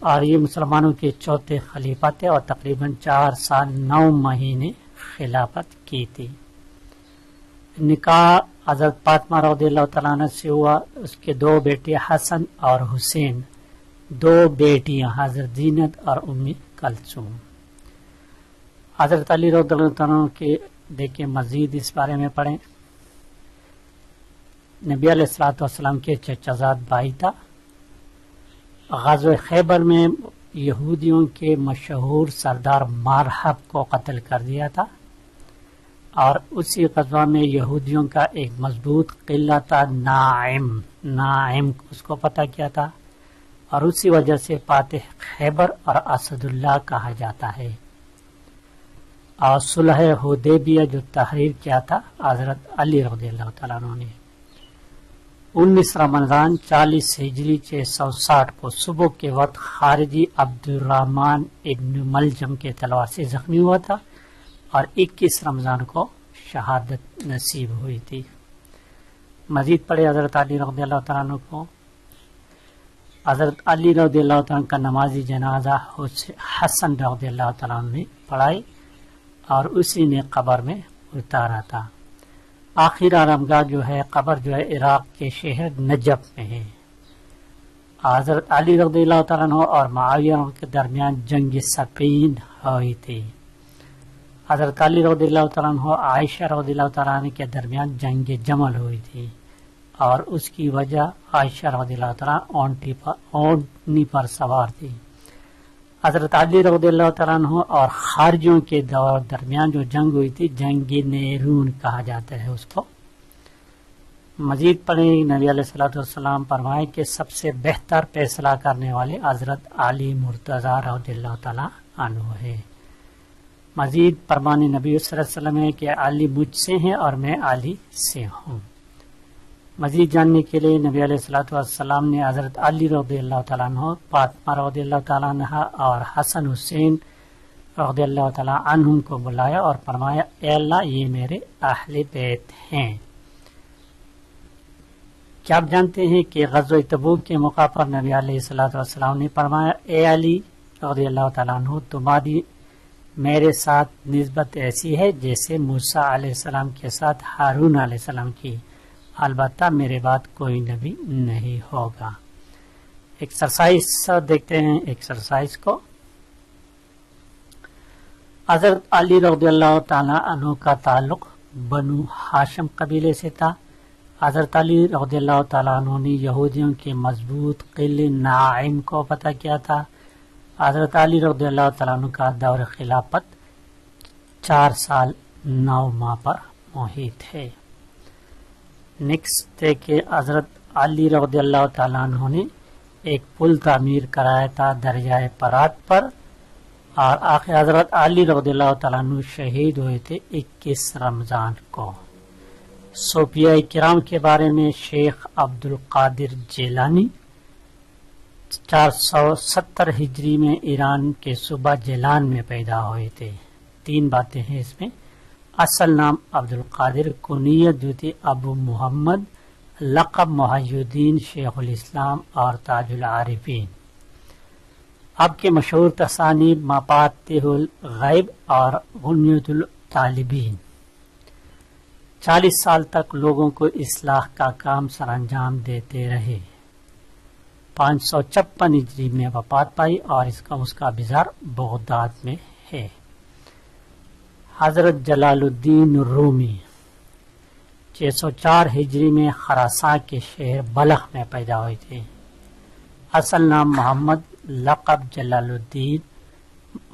اور یہ مسلمانوں کے چوتھے خلیفہ تھے اور تقریباً 4 سال 9 مہینے خلافت کی تھی۔ نکاح حضرت فاطمہ رضی اللہ تعالیٰ عنہ سے ہوا، اس کے 2 بیٹے حسن اور حسین، 2 بیٹیاں حضرت زینت اور ام کلثوم۔ حضرت علی رضی اللہ عنہ کے دیکھیں مزید اس بارے میں پڑھیں۔ نبی علیہ السلام کے چچا زاد بھائی تھا۔ غزوہ خیبر میں یہودیوں کے مشہور سردار مارحب کو قتل کر دیا تھا، اور اسی غزوہ میں یہودیوں کا ایک مضبوط قلعہ تھا ناعم اس کو فتح کیا تھا، اور اسی وجہ سے فاتح خیبر اور اسد اللہ کہا جاتا ہے۔ اور صلح حدیبیہ جو تحریر کیا تھا حضرت علی رضی اللہ تعالیٰ عنہ نے 19 رمضان 40 ہجری 660 کو صبح کے وقت خارجی عبد الرحمن ابن ملجم کے تلوار سے زخمی ہوا تھا، اور 21 رمضان کو شہادت نصیب ہوئی تھی۔ مزید پڑھے حضرت علی رضی اللہ تعالیٰ عنہ کو۔ حضرت علی رضی اللہ تعالیٰ عنہ کا نمازی جنازہ حسن رضی اللہ تعالیٰ عنہ نے پڑھائی، اور اسی نے قبر میں اتارا تھا۔ آخر آرامگاہ جو ہے قبر جو ہے عراق کے شہر نجف میں ہے۔ حضرت علی رضی اللہ تعالیٰ عنہ اور معاویہ کے درمیان جنگ صفین ہوئی تھی۔ حضرت علی رضی اللہ تعالیٰ عنہ عائشہ رضی اللہ تعالیٰ عنہ کے درمیان جنگ جمل ہوئی تھی، اور اس کی وجہ عائشہ رضی اللہ تعالیٰ اونٹنی پر سوار تھی۔ حضرت علی رضی اللہ تعالیٰ عنہ اور خارجیوں کے درمیان جو جنگ ہوئی تھی جنگ نیرون کہا جاتا ہے اس کو۔ مزید پڑھیں نبی علیہ السلام فرمائے کہ سب سے بہتر فیصلہ کرنے والے حضرت علی مرتضیٰ رضی اللہ تعالیٰ عنہ ہے۔ مزید فرمان نبی صلی اللہ علیہ وسلم ہے کہ علی مجھ سے ہیں اور میں علی سے ہوں۔ مزید جاننے کے لیے نبی علیہ السلام نے حضرت علی رضی اللہ تعالیٰ عنہ، فاطمہ رضی اللہ تعالیٰ عنہ اور حسن حسین رضی اللہ تعالیٰ عنہم کو بلایا اور فرمایا اے اللہ یہ میرے اہل بیت ہیں۔ کیا آپ جانتے ہیں کہ غزوہ تبوک کے موقع پر نبی علیہ السلام نے فرمایا اے علی رضی اللہ تعالیٰ عنہ تمہاری میرے ساتھ نسبت ایسی ہے جیسے موسیٰ علیہ السلام کے ساتھ ہارون علیہ السلام کی، البتہ میرے بعد کوئی نبی نہیں ہوگا۔ ایکسرسائز دیکھتے ہیں ایکسرسائز کو۔ حضرت علی رضی اللہ تعالیٰ عنہ کا تعلق بنو ہاشم قبیلے سے تھا۔ حضرت علی رضی اللہ تعالیٰ عنہ نے یہودیوں کے مضبوط قلعے ناعم کو فتح کیا تھا۔ حضرت علی رضی اللہ تعالیٰ عنہ کا دور خلافت 4 سال 9 ماہ پر محیط ہے۔ نیکسٹ ہے کہ حضرت علی رضی اللہ تعالیٰ عنہ نے ایک پل تعمیر کرایا تھا دریائے فرات پر، اور آخر حضرت علی رضی اللہ تعالیٰ عنہ شہید ہوئے تھے 21 رمضان کو۔ صوفیاء کرام کے بارے میں شیخ عبد القادر جیلانی 470 ہجری میں ایران کے صوبہ جیلان میں پیدا ہوئے تھے۔ 3 باتیں ہیں اس میں۔ اصل نام عبد القادر، کنیت جو تھی ابو محمد، لقب محی الدین شیخ الاسلام اور تاج العارفین۔ آپ کے مشہور تصانیف مفاتیح الغیب اور غنیۃ الطالبین 40 سال تک لوگوں کو اصلاح کا کام سر انجام دیتے رہے. 556 ہجری میں وفات پائی اور اس کا مزار بغداد میں ہے. حضرت جلال الدین رومی 604 ہجری میں خراساں کے شہر بلخ میں پیدا ہوئے تھے. اصل نام محمد، لقب جلال الدین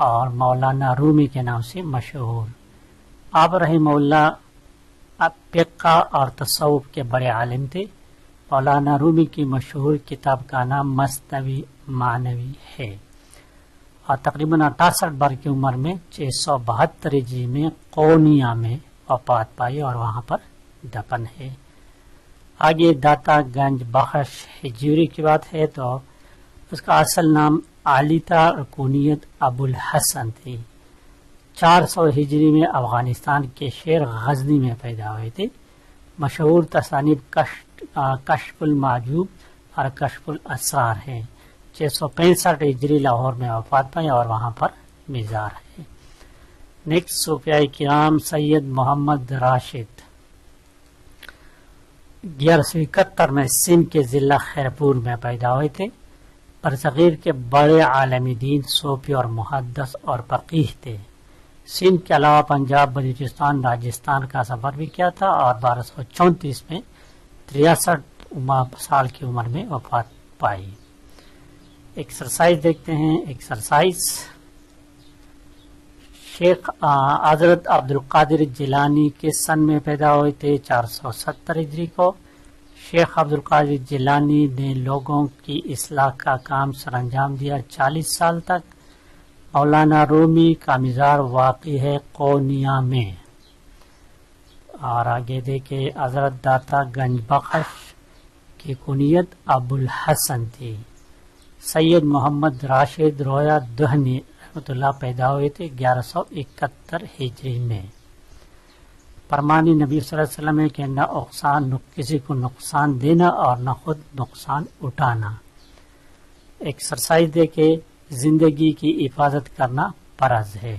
اور مولانا رومی کے نام سے مشہور. آپ رحمہ اللہ فقہ اور تصوف کے بڑے عالم تھے. مولانا رومی کی مشہور کتاب کا نام مثنوی معنوی ہے اور تقریباً 68 برس کی عمر میں 672 ہجری میں قونیہ میں وفات پائی اور وہاں پر دفن ہے. آگے داتا گنج بخش ہجوری کی بات ہے تو اس کا اصل نام علی تھا اور کنیت ابو الحسن تھی. 400 ہجری میں افغانستان کے شہر غزنی میں پیدا ہوئے تھے. مشہور تصانیف کشف المعجوب اور کشف الاسرار ہیں. 665 ہجری لاہور میں وفات پائی اور وہاں پر مزار ہے. نیکسٹ صوفیاء کرام سید محمد راشد 1171 میں سندھ کے ضلع خیرپور میں پیدا ہوئے تھے. برصغیر کے بڑے عالم دین، صوفی اور محدث اور فقیہ تھے. سندھ کے علاوہ پنجاب، بلوچستان، راجستان کا سفر بھی کیا تھا اور 1234 میں 63 سال کی عمر میں وفات پائی. ایکسرسائز دیکھتے ہیں. ایکسرسائز شیخ حضرت عبد القادر جیلانی کس سن میں پیدا ہوئے تھے؟ 470 ہجری کو. شیخ عبد القادر جیلانی نے لوگوں کی اصلاح کا کام سر انجام دیا 40 سال تک. مولانا رومی کا مزار واقع ہے قونیہ میں. اور آگے دیکھیں حضرت داتا گنج بخش کی کنیت ابو الحسن تھی. سید محمد راشد رویا دہنی رحمۃ اللہ پیدا ہوئے تھے 1171 ہجری میں. فرمانی نبی صلی اللہ علیہ وسلم ہے کہ نہ کسی کو نقصان دینا اور نہ خود نقصان اٹھانا. ایکسرسائز دے کے زندگی کی حفاظت کرنا فرض ہے.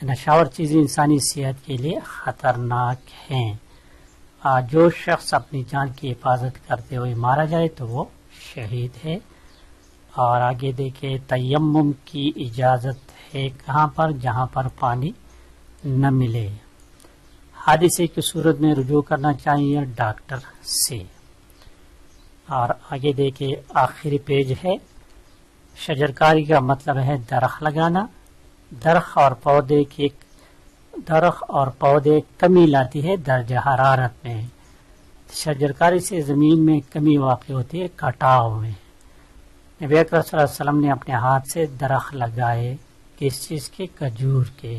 نشاور چیزیں انسانی صحت کے لیے خطرناک ہیں. جو شخص اپنی جان کی حفاظت کرتے ہوئے مارا جائے تو وہ شہید ہے. اور آگے دیکھیں تیمم کی اجازت ہے کہاں پر؟ جہاں پر پانی نہ ملے. حادثے کی صورت میں رجوع کرنا چاہیے ڈاکٹر سے. اور آگے دیکھیں آخری پیج ہے. شجرکاری کا مطلب ہے درخت لگانا. درخت اور پودے کمی لاتی ہے درجہ حرارت میں. شجرکاری سے زمین میں کمی واقع ہوتی ہے کٹاؤ میں. نبی اکرم صلی اللہ علیہ وسلم نے اپنے ہاتھ سے درخت لگائے. کس چیز کے؟ کھجور کے.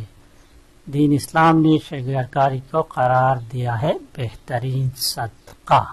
دین اسلام نے شجرکاری کو قرار دیا ہے بہترین صدقہ.